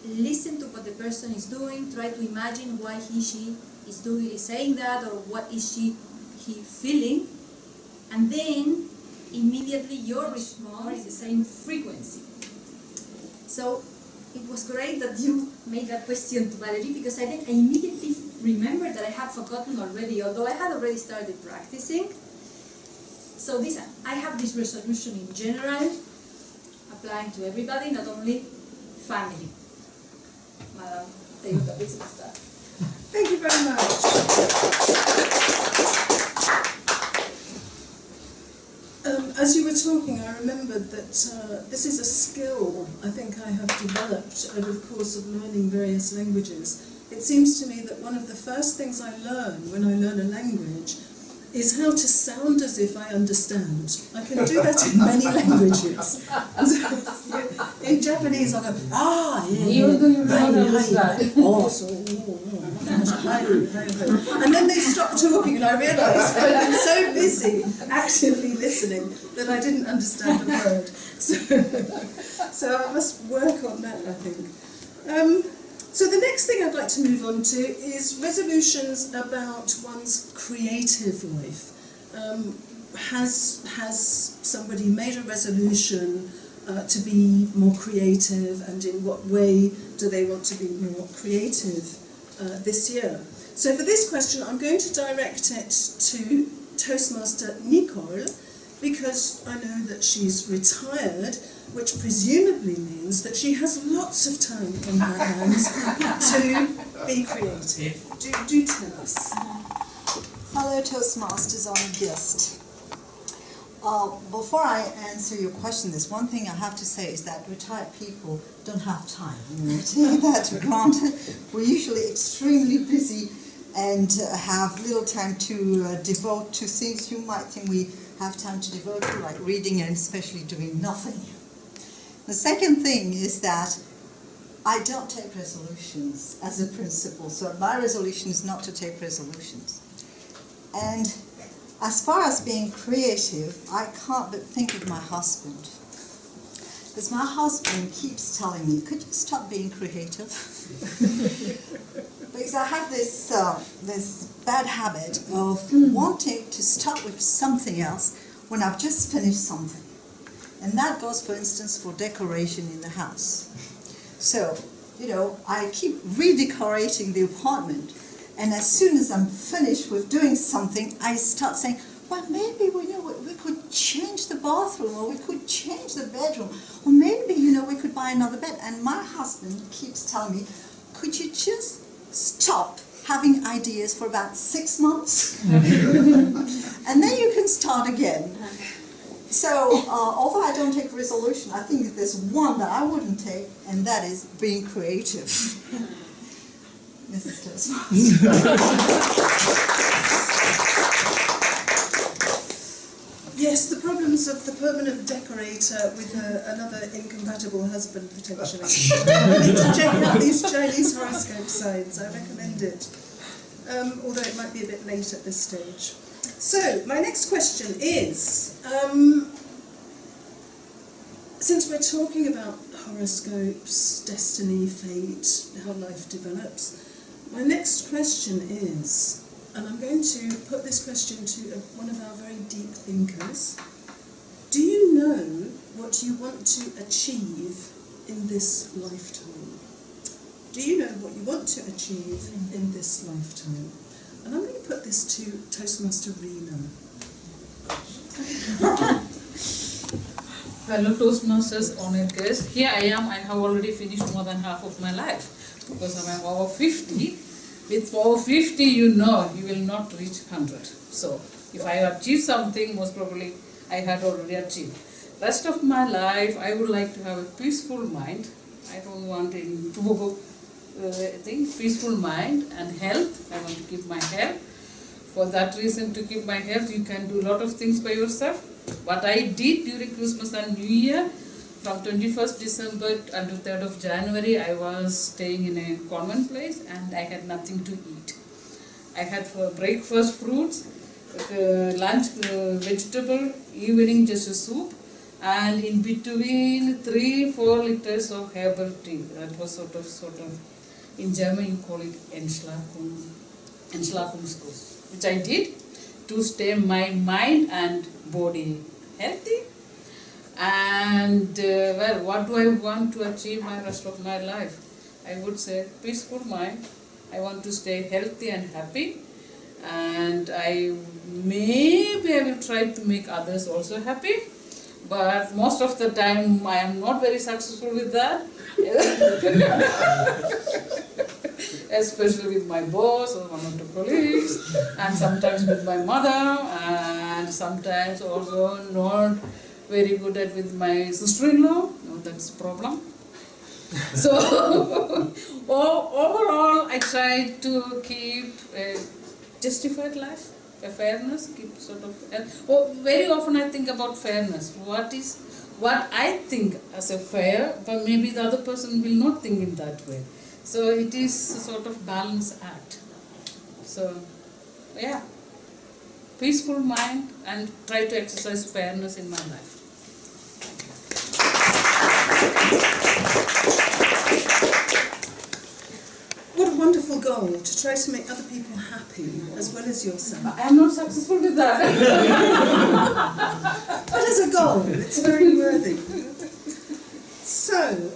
listen to what the person is doing, try to imagine why she is saying that, or what is he feeling, and then immediately your response is the same frequency. So it was great that you made that question to Valérie, because I think I immediately remembered that I had forgotten already, although I had already started practicing. So I have this resolution in general, applying to everybody, not only family. Madam, thank you very much. As you were talking, I remembered that this is a skill I think I have developed over the course of learning various languages. It seems to me that one of the first things I learn when I learn a language is how to sound as if I understand. I can do that in many languages. In Japanese, I go, Even though you don't understand. And then they stop talking, and I realise I've been so busy actively listening that I didn't understand a word. So I must work on that, I think. So the next thing I'd like to move on to is resolutions about one's creative life. Has somebody made a resolution to be more creative, and in what way do they want to be more creative this year? So for this question, I'm going to direct it to Toastmaster Nicole, because I know that she's retired, which presumably means that she has lots of time on her hands to be creative. Do tell us. Hello, Toastmasters, honored guest. Before I answer your question, there's one thing I have to say is that retired people don't have time. Take that for granted. We're usually extremely busy and have little time to devote to things you might think we have time to devote to, like reading and especially doing nothing. The second thing is that I don't take resolutions as a principle, so my resolution is not to take resolutions. And as far as being creative, I can't but think of my husband. Because my husband keeps telling me, could you stop being creative? Because I have this bad habit of wanting to start with something else when I've just finished something. And that goes, for instance, for decoration in the house. So, I keep redecorating the apartment, and as soon as I'm finished with doing something, I start saying, well, maybe we could change the bathroom, or we could change the bedroom, or maybe, we could buy another bed. And my husband keeps telling me, could you just stop having ideas for about 6 months? And then you can start again. So, although I don't take resolution, I think there's one that I wouldn't take, and that is being creative. Mrs. Toastmaster. Yes, the problems of the permanent decorator with another incompatible husband, potentially. You need to check out these Chinese horoscope signs. I recommend it. Although it might be a bit late at this stage. So, my next question is, since we're talking about horoscopes, destiny, fate, how life develops, my next question is, and I'm going to put this question to one of our very deep thinkers. Do you know what you want to achieve in this lifetime? Do you know what you want to achieve in this lifetime? And I'm going to put this to Toastmaster Rena. Fellow Toastmasters, honored guests, here I am. I have already finished more than half of my life because I'm over 50. With over 50, you know, you will not reach 100. So, if I achieve something, most probably I had already achieved. Rest of my life, I would like to have a peaceful mind. I don't want any peaceful mind and health. I want to keep my health. For that reason, to keep my health, you can do a lot of things by yourself. What I did during Christmas and New Year, from 21st December until 3rd of January, I was staying in a common place and I had nothing to eat. I had for breakfast fruits, lunch vegetable, evening just a soup, and in between 3-4 liters of herbal tea. That was sort of in German you call it Entschlackungskuss, which I did to stay my mind and body healthy. And well, what do I want to achieve my rest of my life? I would say peaceful mind. I want to stay healthy and happy, and I will try to make others also happy. But most of the time, I am not very successful with that. Especially with my boss or one of the colleagues, and sometimes with my mother, and sometimes also not very good at with my sister-in-law. No, that's a problem. So overall, I try to keep a justified life, a fairness, keep sort of. Very often I think about fairness. What I think as a fair, but maybe the other person will not think in that way. So it is a sort of balance act. So, yeah, peaceful mind and try to exercise fairness in my life. What a wonderful goal, to try to make other people happy as well as yourself. I am not successful with that. But as a goal, it's very worthy. So,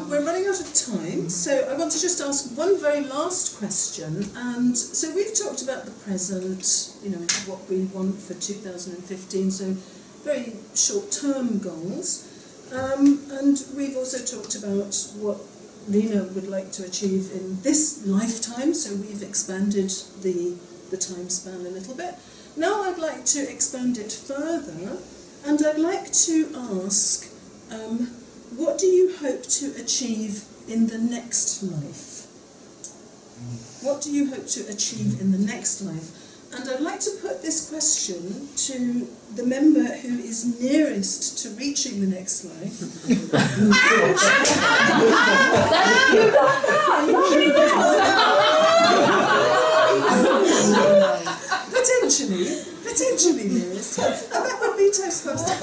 we're running out of time, so I want to just ask one very last question. And so we've talked about the present, you know, what we want for 2015, so very short-term goals. And we've also talked about what Lena would like to achieve in this lifetime, so we've expanded the time span a little bit. Now I'd like to expand it further, and I'd like to ask, what do you hope to achieve in the next life? What do you hope to achieve in the next life? And I'd like to put this question to the member who is nearest to reaching the next life. Potentially nearest. And that would be Toastmaster.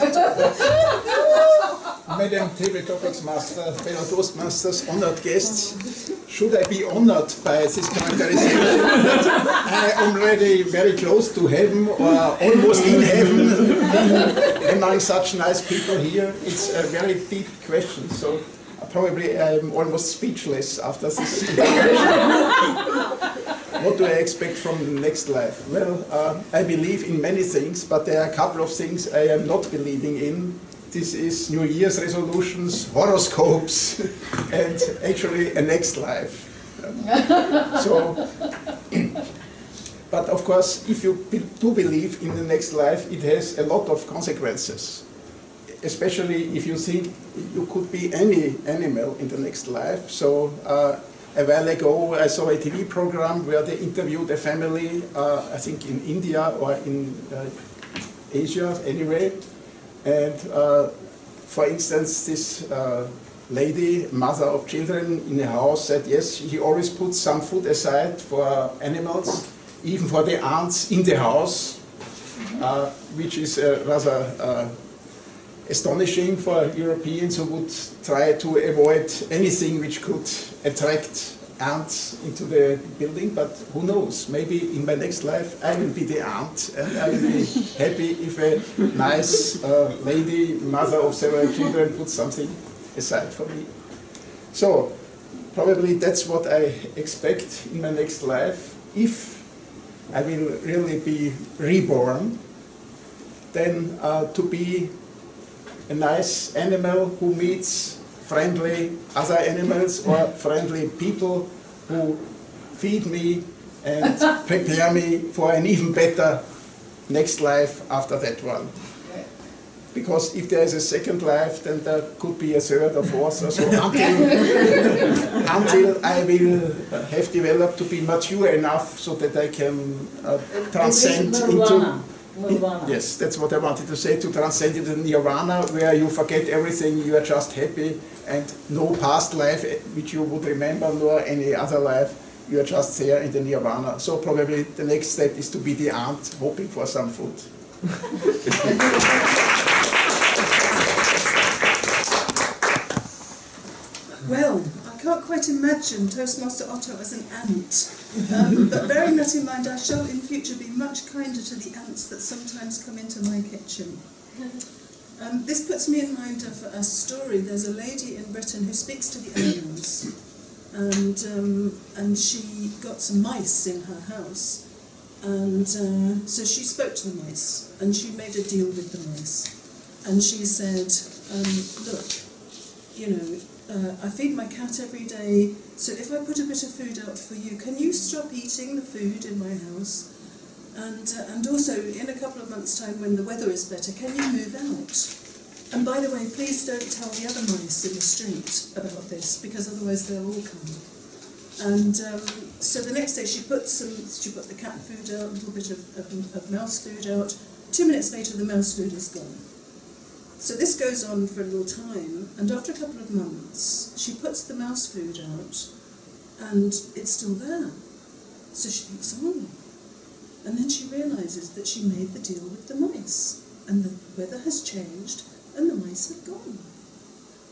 Madam Table Topics Master, fellow Toastmasters, honored guests, should I be honored by this characterization that I am already very close to heaven or almost in heaven among such nice people here? It's a very deep question, so probably I'm almost speechless after this introduction. What do I expect from the next life? Well, I believe in many things, but there are a couple of things I am not believing in. This is New Year's resolutions, horoscopes, and actually a next life. But of course, if you do believe in the next life, it has a lot of consequences. especially if you think you could be any animal in the next life. So a while ago I saw a TV program where they interviewed a family, I think in India or in Asia anyway, and for instance this lady, mother of children in a house, said yes, she always puts some food aside for animals, even for the ants in the house, which is rather astonishing for Europeans who would try to avoid anything which could attract ants into the building. But who knows, maybe in my next life I will be the ant, and I will be happy if a nice lady, mother of several children, puts something aside for me. So probably that's what I expect in my next life. If I will really be reborn, then to be a nice animal who meets friendly other animals or friendly people who feed me and prepare me for an even better next life after that one. Because if there is a second life, then there could be a third or fourth or so until I will have developed to be mature enough so that I can transcend into... Nirvana. Yes, that's what I wanted to say, to transcend into nirvana, where you forget everything, you are just happy, and no past life which you would remember, nor any other life, you are just there in the nirvana. So probably the next step is to be the ant, hoping for some food. Well, I can't quite imagine Toastmaster Otto as an ant, but bearing that in mind, I shall in future be much kinder to the ants that sometimes come into my kitchen. This puts me in mind of a story. There's a lady in Britain who speaks to the animals, and she got some mice in her house, and so she spoke to the mice, and she made a deal with the mice, and she said, look, you know, I feed my cat every day, so if I put a bit of food out for you, can you stop eating the food in my house? And also, in a couple of months' time, when the weather is better, can you move out? And by the way, please don't tell the other mice in the street about this, because otherwise they'll all come. And so the next day she put the cat food out, a little bit of mouse food out. 2 minutes later, the mouse food is gone. So this goes on for a little time, and after a couple of months, she puts the mouse food out, and it's still there. So she thinks, oh. And then she realises that she made the deal with the mice, and the weather has changed, and the mice have gone.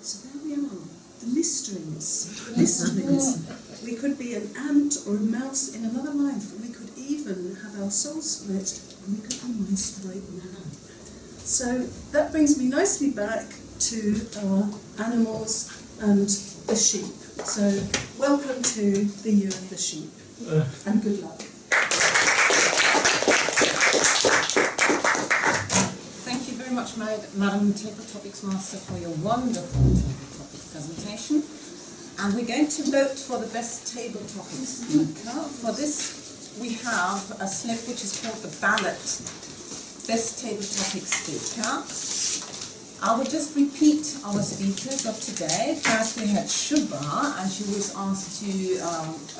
So there we are, the mysteries, the mysteries. We could be an ant or a mouse in another life. We could even have our souls split, and we could be mice right now. So that brings me nicely back to our animals and the sheep. So welcome to the Year of the Sheep, and good luck. Thank you very much, Madam Table Topics Master, for your wonderful table topics presentation. And we're going to vote for the best table topic speaker. For this, we have a slip which is called the ballot best table topic speaker. I will just repeat our speakers of today. First we had Shubha, and she was asked to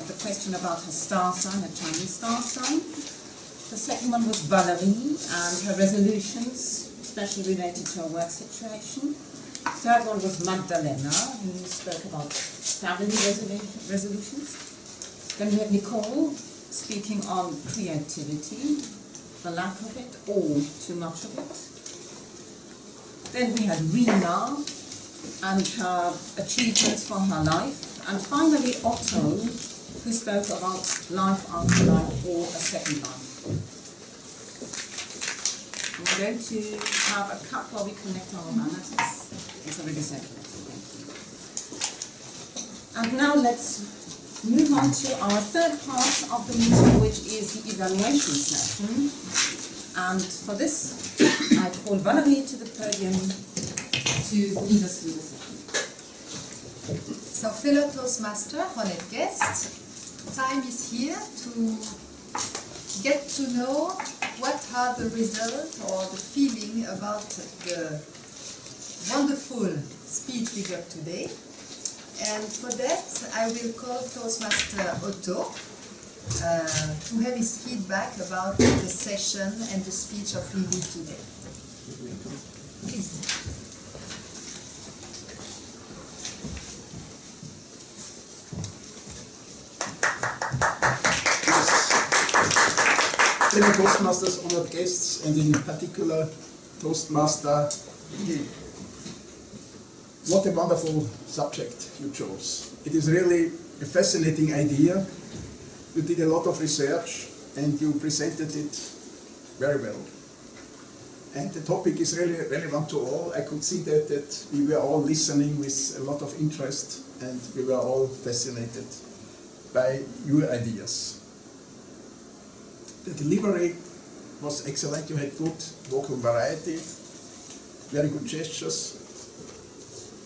the question about her star sign, her Chinese star sign. The second one was Valerie and her resolutions, especially related to her work situation. Third one was Magdalena, who spoke about family resolutions. Then we had Nicole speaking on creativity, the lack of it or too much of it. Then we had Rina and her achievements for her life. And finally Otto, who spoke about life after life or a second life. We're going to have a cup while we connect our manners. It's already circulating. And now let's move on to our third part of the meeting, which is the evaluation session. And for this, I call Valerie to the podium to lead us through the session. So, fellow Toastmaster, honored guests, time is here to get to know what are the results or the feeling about the wonderful speech we got today. And for that, I will call Toastmaster Otto to have his feedback about the session and the speech of Lily today. Please. Dear Toastmasters, honored guests, and in particular Toastmaster Lily. What a wonderful subject you chose. It is really a fascinating idea. You did a lot of research and you presented it very well. And the topic is really relevant to all. I could see that we were all listening with a lot of interest and we were all fascinated by your ideas. The delivery was excellent. You had good vocal variety, very good gestures.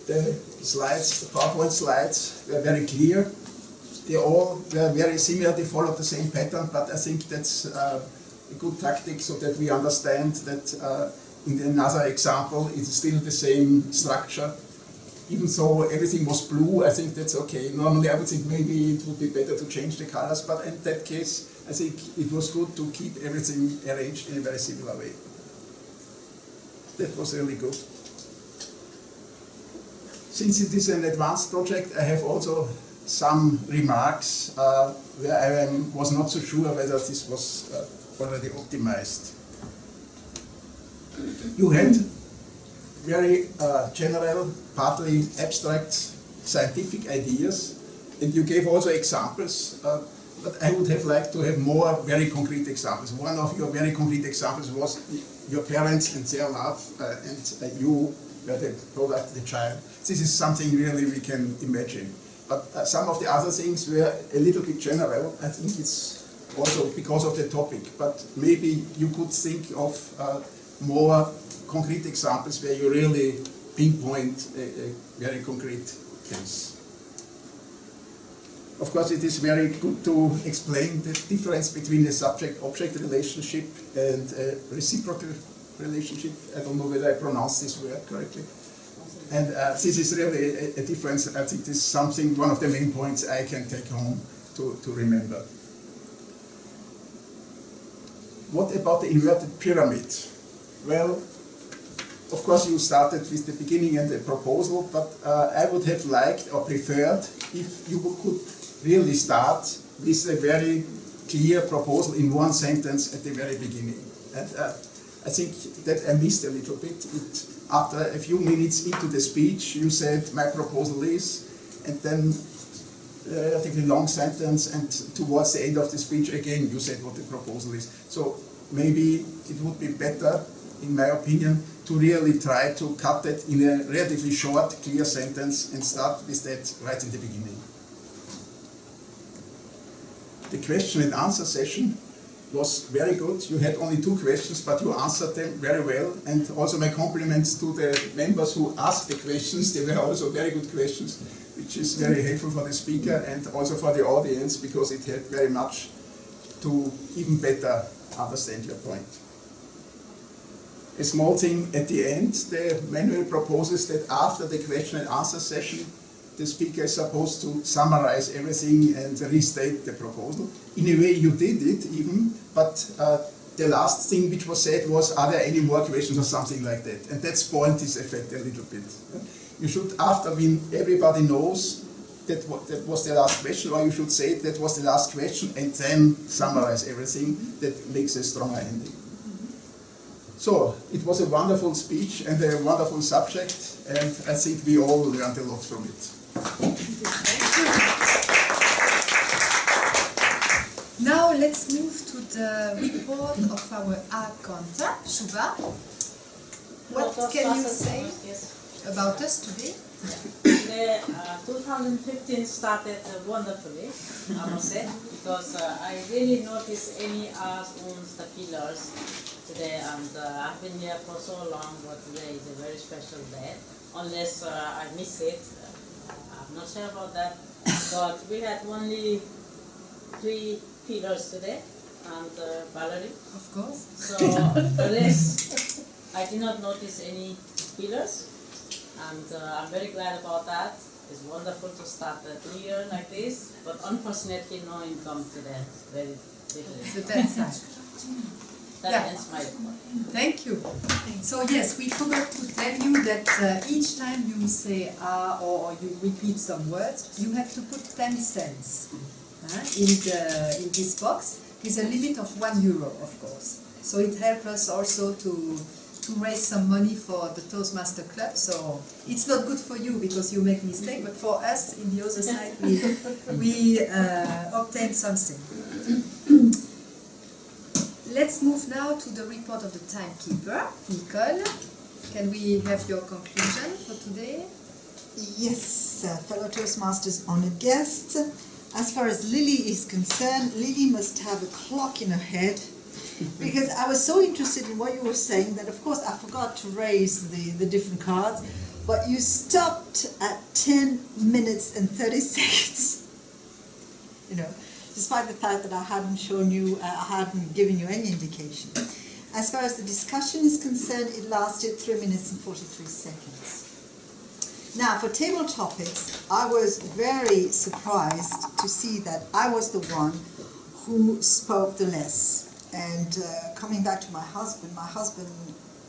The slides, the PowerPoint slides were very clear. They all were very similar, they followed the same pattern, but I think that's a good tactic so that we understand that in another example it's still the same structure. Even though everything was blue, I think that's okay. Normally I would think maybe it would be better to change the colors, but in that case I think it was good to keep everything arranged in a very similar way. That was really good. Since it is an advanced project, I have also some remarks where I was not so sure whether this was already optimized. You had very general, partly abstract scientific ideas, and you gave also examples, but I would have liked to have more very concrete examples. One of your very concrete examples was your parents and their love, and you were the product, the child. This is something really we can imagine. But some of the other things were a little bit general. I think it's also because of the topic. But maybe you could think of more concrete examples where you really pinpoint a very concrete case. Of course, it is very good to explain the difference between a subject-object relationship and a reciprocal relationship. I don't know whether I pronounced this word correctly. And this is really a difference. I think this is something, one of the main points I can take home to remember. What about the inverted pyramid? Well, of course you started with the beginning and the proposal, but I would have liked or preferred if you could really start with a very clear proposal in one sentence at the very beginning. And I think that I missed a little bit. After a few minutes into the speech, you said, my proposal is, and then a relatively long sentence, and towards the end of the speech again, you said what the proposal is. So maybe it would be better, in my opinion, to really try to cut it in a relatively short, clear sentence and start with that right in the beginning. The question and answer session was very good. You had only 2 questions, but you answered them very well. And also my compliments to the members who asked the questions. They were also very good questions, which is very helpful for the speaker and also for the audience, because it helped very much to even better understand your point. A small thing at the end, the manual proposes that after the question and answer session, the speaker is supposed to summarize everything and restate the proposal. In a way you did it even, but the last thing which was said was, are there any more questions or something like that? And that spoiled this effect a little bit. You should, after when everybody knows that was the last question, or you should say that was the last question and then summarize everything. That makes a stronger ending. So, it was a wonderful speech and a wonderful subject, and I think we all learned a lot from it. Now let's move to the report of our accountant, Shuba. What can you say about us today? The 2015 started wonderfully, I must say, because I really noticed any hours on the pillars today, and I've been here for so long, but today is a very special day, unless I miss it. I'm not sure about that, but we had only 3 pillars today, and Valerie. Of course. So the rest, I did not notice any pillars. and I'm very glad about that. It's wonderful to start the new year like this, but unfortunately no income today. Very little. So that's that. That ends my report. Thank you. So yes, we forgot to tell you that each time you say or you repeat some words, you have to put 10 cents in this box. There's a limit of €1, of course. So it helps us also to raise some money for the Toastmaster Club. So it's not good for you because you make mistake, but for us in the other side we obtain something. Let's move now to the report of the timekeeper. Nicole, can we have your conclusion for today? Yes, fellow Toastmasters, honoured guests. As far as Lily is concerned, Lily must have a clock in her head, because I was so interested in what you were saying that of course I forgot to raise the different cards, but you stopped at 10 minutes and 30 seconds. You know, despite the fact that I hadn't shown you, I hadn't given you any indication. As far as the discussion is concerned, it lasted 3 minutes and 43 seconds. Now, for table topics, I was very surprised to see that I was the one who spoke the less. And coming back to my husband,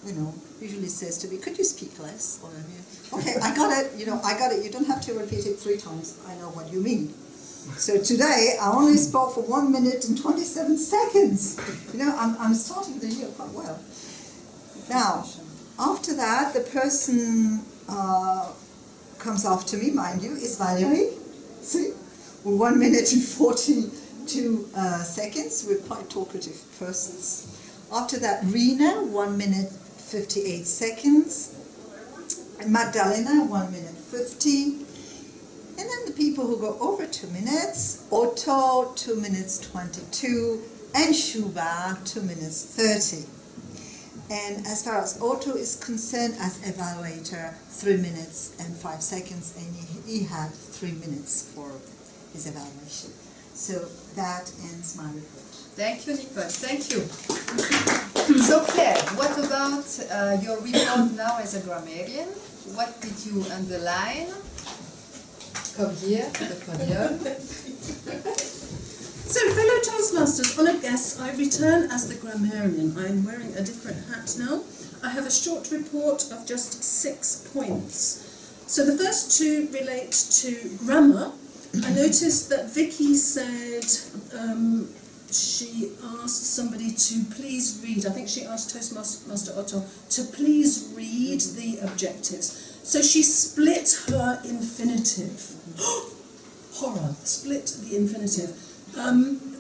you know, usually says to me, could you speak less? Or, okay, I got it, you know, I got it. You don't have to repeat it 3 times. I know what you mean. So today, I only spoke for 1 minute and 27 seconds. You know, I'm starting the year quite well. Now, after that, the person comes after me, mind you, is Valerie. See? 1 minute and 42 seconds. We're quite talkative persons. After that, Rena, 1 minute 58 seconds. Magdalena, 1 minute 50. And then the people who go over 2 minutes, Otto, 2 minutes 22, and Shuba, 2 minutes 30. And as far as Otto is concerned, as evaluator, 3 minutes and 5 seconds, and he had 3 minutes for his evaluation. So that ends my report. Thank you, Nicole. Thank you. So Claire, what about your report now as a grammarian? What did you underline? Come here to the podium. So, fellow Toastmasters, honoured guests, I return as the grammarian. I'm wearing a different hat now. I have a short report of just 6 points. So the first 2 relate to grammar. I noticed that Vicky said she asked somebody to please read, I think she asked Toastmaster Otto to please read the objectives. So she split her infinitive. Horror, split the infinitive.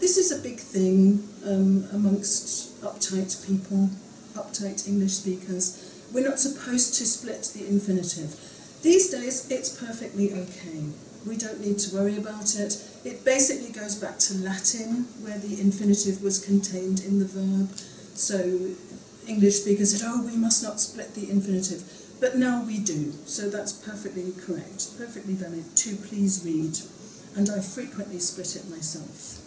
This is a big thing amongst uptight people, uptight English speakers. We're not supposed to split the infinitive. These days it's perfectly okay. We don't need to worry about it. It basically goes back to Latin, where the infinitive was contained in the verb. So English speakers said, oh, we must not split the infinitive. But now we do, so that's perfectly correct, perfectly valid, to please read. And I frequently split it myself.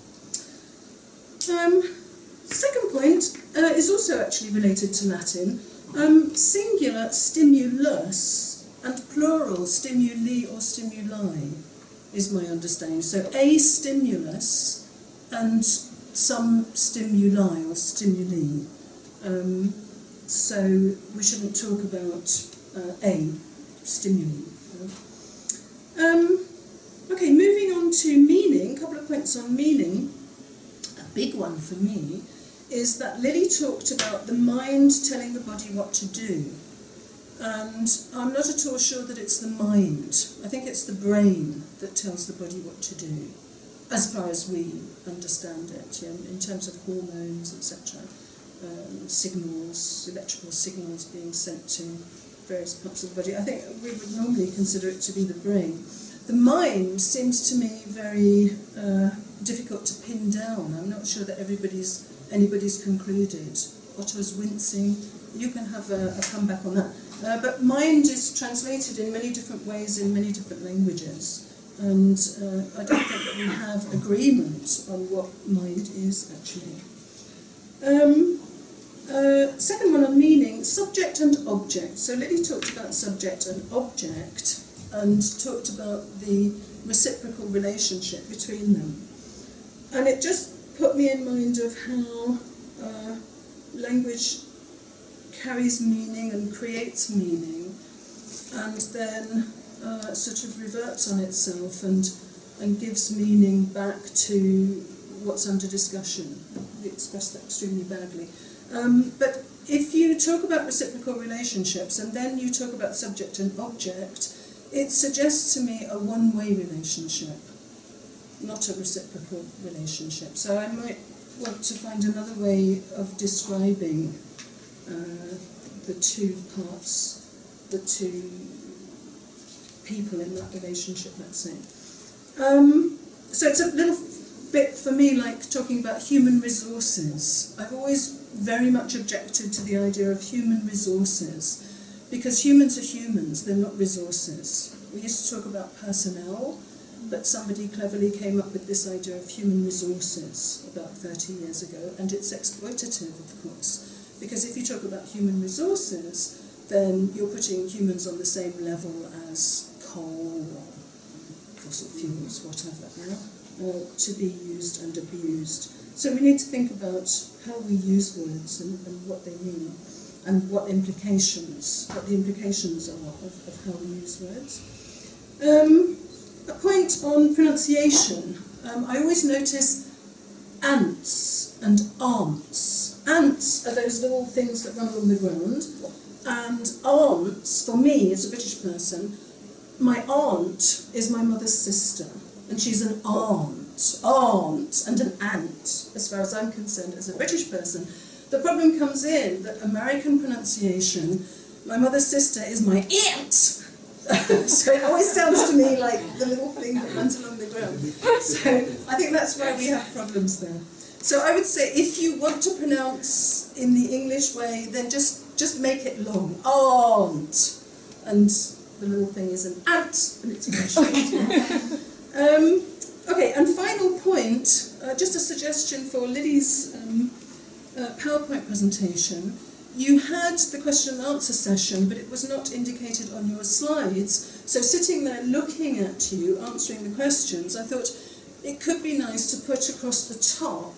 Second point is also actually related to Latin. Singular stimulus and plural stimuli or stimuli is my understanding. So a stimulus and some stimuli or stimuli. So we shouldn't talk about a stimuli. Okay, moving on to meaning, a couple of points on meaning. A big one for me is that Lily talked about the mind telling the body what to do. And I'm not at all sure that it's the mind. I think it's the brain that tells the body what to do, as far as we understand it, in terms of hormones, etc. Signals, electrical signals being sent to various parts of the body. I think we would normally consider it to be the brain. The mind seems to me very difficult to pin down. I'm not sure that anybody's concluded. Otto's wincing. You can have a comeback on that. But mind is translated in many different ways in many different languages. And I don't think that we have agreement on what mind is actually. Second one on meaning, subject and object. So Lily talked about subject and object and talked about the reciprocal relationship between them. And it just put me in mind of how language carries meaning and creates meaning and then sort of reverts on itself and gives meaning back to what's under discussion. We expressed that extremely badly. But if you talk about reciprocal relationships and then you talk about subject and object, it suggests to me a one-way relationship, not a reciprocal relationship. So I might want to find another way of describing the two parts, the two people in that relationship, let's say. So it's a little bit for me like talking about human resources. I've always very much objected to the idea of human resources because humans are humans, they're not resources. We used to talk about personnel, but somebody cleverly came up with this idea of human resources about 30 years ago, and it's exploitative, of course, because if you talk about human resources, then you're putting humans on the same level as coal or fossil fuels, whatever, to be used and abused. So we need to think about how we use words and what they mean, and what the implications are of how we use words. A point on pronunciation. I always notice ants and aunts. Ants are those little things that run along the ground, and aunts, for me as a British person, my aunt is my mother's sister, and she's an aunt and an ant, as far as I'm concerned as a British person. The problem comes in that American pronunciation, my mother's sister is my aunt. So it always sounds to me like the little thing that runs along the ground. So I think that's why we have problems there. So I would say if you want to pronounce in the English way, then just make it long. Aunt. And the little thing is an ant, and it's very short. Okay, and final point, just a suggestion for Lily's PowerPoint presentation. You had the question and answer session, but it was not indicated on your slides. So sitting there looking at you, answering the questions, I thought it could be nice to put across the top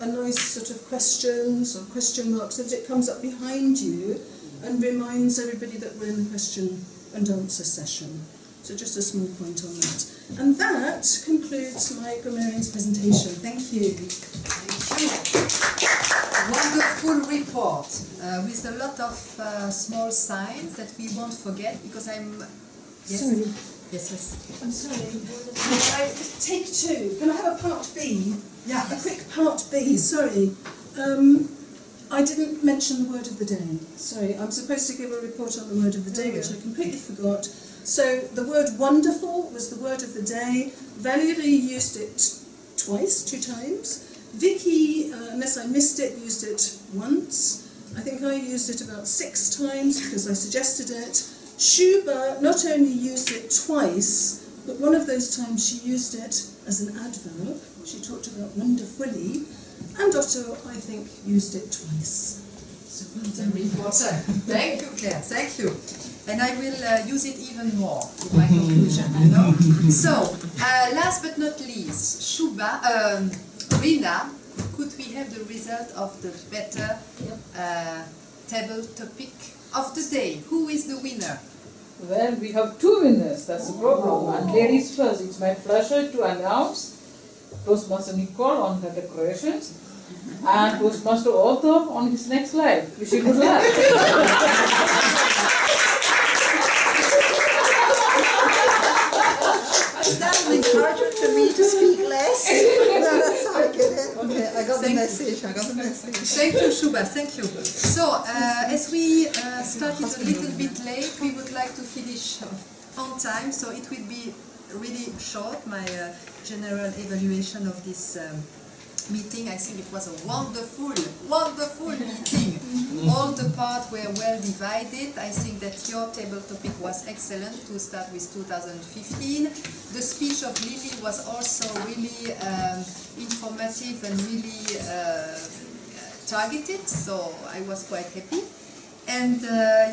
a nice sort of questions or question marks so that it comes up behind you and reminds everybody that we're in the question and answer session. So just a small point on that. And that concludes my grammarian's presentation. Thank you. Wonderful report with a lot of small signs that we won't forget because I'm... Yes? Sorry. Yes. I'm sorry. Take two. Can I have a part B? Yeah. A quick part B, sorry. I didn't mention the word of the day. Sorry, I'm supposed to give a report on the word of the day, which I completely forgot. So the word wonderful was the word of the day. Valerie used it twice, 2 times. Vicky, unless I missed it, used it once. I think I used it about 6 times because I suggested it. Shuba not only used it twice, but one of those times she used it as an adverb. She talked about wonderfully. And Otto, I think, used it twice. So well done, reporter. Thank you, Claire. Thank you. And I will use it even more in my conclusion, you know. So, last but not least, Rina, could we have the result of the better table topic of the day? Who is the winner? Well, we have 2 winners, that's the problem. And ladies first, it's my pleasure to announce Toastmaster Nicole on her decorations and Toastmaster Otto on his next live. Wish you good luck. Is that an encouragement for me to speak less? No, that's how I get it. Okay, I got the message. Thank you, Shuba, thank you. So, as we started a little bit late, we would like to finish on time, so it will be really short, my general evaluation of this meeting. I think it was a wonderful meeting. All the parts were well divided. I think that your table topic was excellent to start with 2015. The speech of Lily was also really informative and really targeted, so I was quite happy. And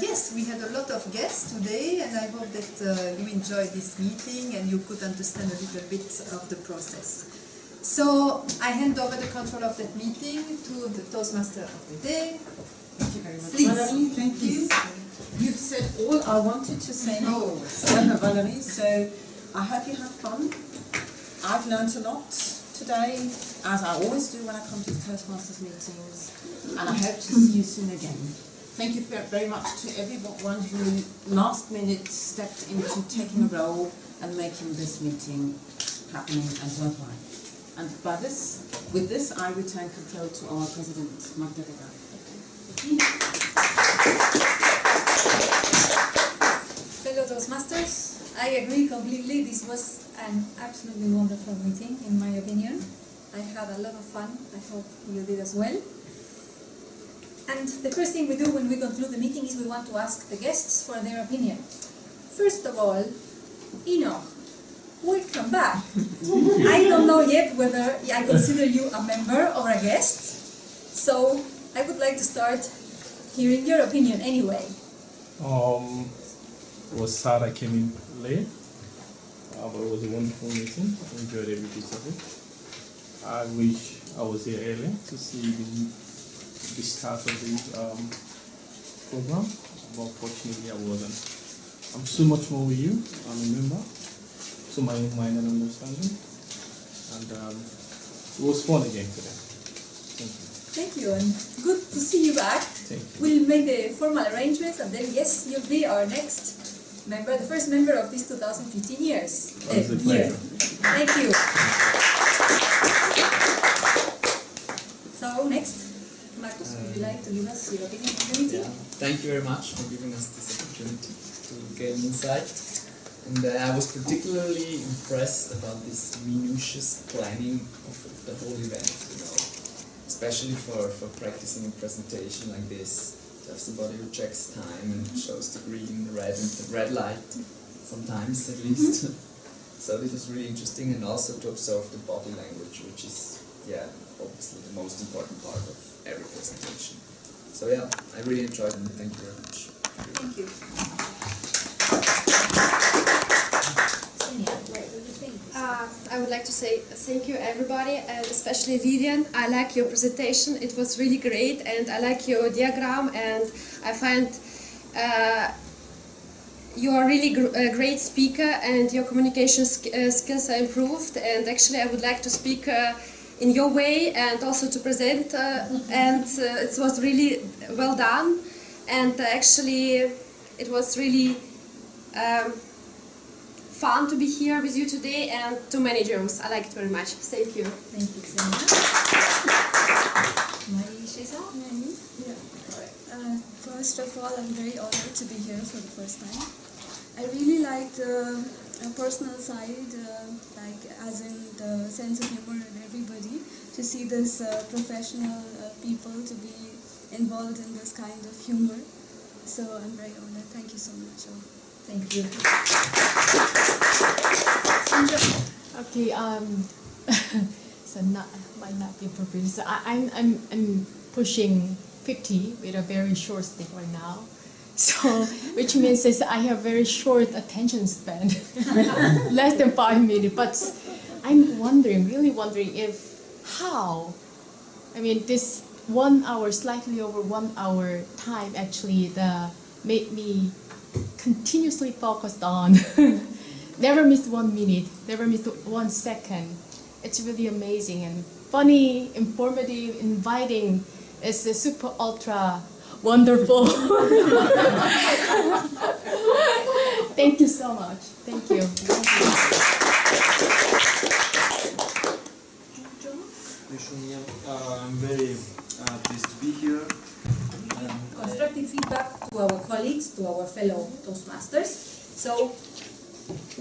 yes, we had a lot of guests today, and I hope that you enjoyed this meeting and you could understand a little bit of the process. So I hand over the control of that meeting to the Toastmaster of the day. Thank you very much, Please. Valerie. Thank you. You've said all I wanted to say. Oh, Valerie. So I hope you have fun. I've learned a lot today, as I always do when I come to the Toastmasters meetings, and I hope to see you soon again. Thank you very much to everyone who last minute stepped into taking a role and making this meeting happening and worthwhile. And with this, I return control to our President, Magdalena. Fellow Toastmasters, I agree completely. This was an absolutely wonderful meeting, in my opinion. I had a lot of fun. I hope you did as well. And the first thing we do when we conclude the meeting is we want to ask the guests for their opinion. First of all, Enoch, welcome back. I don't know yet whether I consider you a member or a guest, so I would like to start hearing your opinion anyway. It was sad I came in late, but it was a wonderful meeting. I enjoyed every bit of it. I wish I was here earlier to see the start of the program, but unfortunately I wasn't. I'm so much more with you. I'm a member, to my own mind and understanding, and it was fun again today. Thank you. Thank you, and good to see you back. Thank you. We'll make the formal arrangements, and then yes, you'll be our next member, the first member of this 2015 years. Year. Thank you. So next, Marcus, would you like to give us your opinion on the meeting? Yeah. Thank you very much for giving us this opportunity to gain insight. And I was particularly impressed about this minutious planning of the whole event, especially for practicing a presentation like this. To have somebody who checks time and shows the green, the red, and the red light, sometimes at least. So this was really interesting, and also to observe the body language, which is, obviously the most important part of every presentation. So yeah, I really enjoyed it, and thank you very much. Thank you. I would like to say thank you everybody, and especially Vivian. I like your presentation, it was really great, and I like your diagram, and I find you are really a great speaker, and your communication skills are improved, and actually I would like to speak in your way and also to present, and it was really well done, and actually it was really fun to be here with you today, and too many jokes. I like it very much. Thank you. Thank you, Xenia. First of all, I'm very honored to be here for the first time. I really liked a personal side, like as in the sense of humor in everybody, to see this professional people to be involved in this kind of humor. So I'm very honored. Thank you so much. Thank you. Okay, so might not be appropriate. So I'm pushing 50 with a very short stick right now. So, which means is I have very short attention span, less than 5 minutes. But I'm really wondering I mean, this 1 hour, slightly over 1 hour time actually made me continuously focused on, never missed 1 minute, never missed 1 second. It's really amazing and funny, informative, inviting. It's a super ultra wonderful. Thank you so much. Thank you. I'm very pleased to be here. Constructive feedback to our colleagues, to our fellow Toastmasters. So,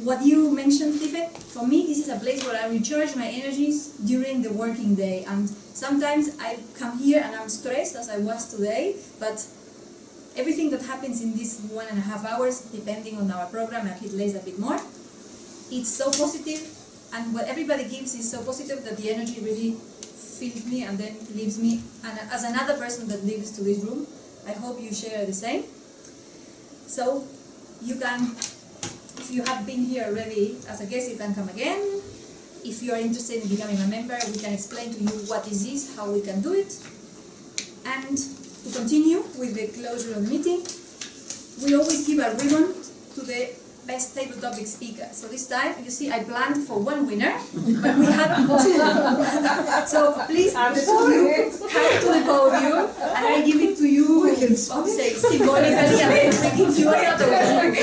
what you mentioned, Stephen, for me this is a place where I recharge my energies during the working day, and sometimes I come here and I'm stressed as I was today, but everything that happens in these 1.5 hours, depending on our program, a bit less, a bit more, it's so positive, and what everybody gives is so positive that the energy really fills me and then leaves me, and as another person that lives to this room, I hope you share the same. So you can, if you have been here already as a guest, you can come again. If you are interested in becoming a member, we can explain to you what is this, how we can do it. And to continue with the closure of the meeting, we always give a ribbon to the best table topic speaker. So this time, you see, I planned for one winner, but we have two. So please, come to the podium, and I give it to you, say, symbolically, and then we give you another one.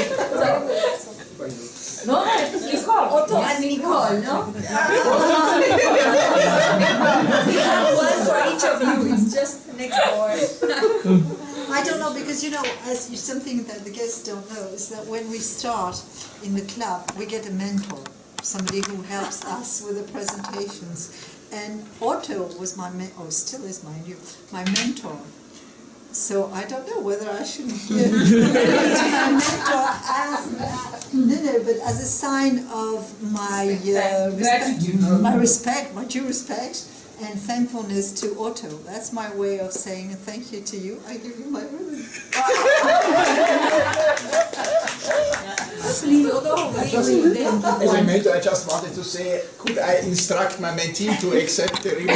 So, no, Otto and Nicole, no? We have one for each of you, it's just next door. I don't know, because you know, as you, something that the guests don't know is that when we start in the club, we get a mentor, somebody who helps us with the presentations. And Otto was still is, mind you, my mentor. So I don't know whether I should give my mentor as but as a sign of my respect, my due respect. And thankfulness to Otto. That's my way of saying thank you to you. I give you my ribbon. As a mentor, I just wanted to say, could I instruct my mentee to accept the ribbon?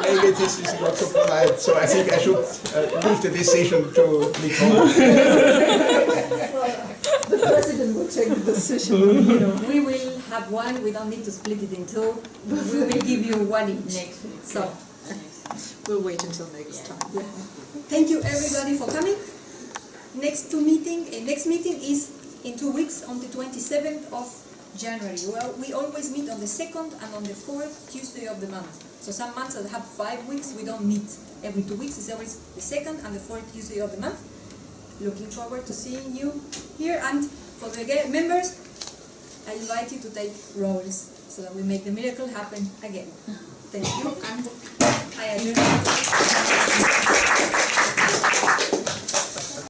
Maybe this is not so polite, so I think I should leave the decision to Nicole. The president will take the decision. We will have one, we don't need to split it in two. We will give you one each. Next week. So we'll wait until next time. Yeah. Thank you everybody for coming. Next meeting is in 2 weeks on the 27th of January. Well, we always meet on the 2nd and on the 4th Tuesday of the month. So some months that have 5 weeks, we don't meet every 2 weeks. It's always the 2nd and the 4th Tuesday of the month. Looking forward to seeing you here, and for the members, I invite you to take roles so that we make the miracle happen again. Thank you, and I adjourn.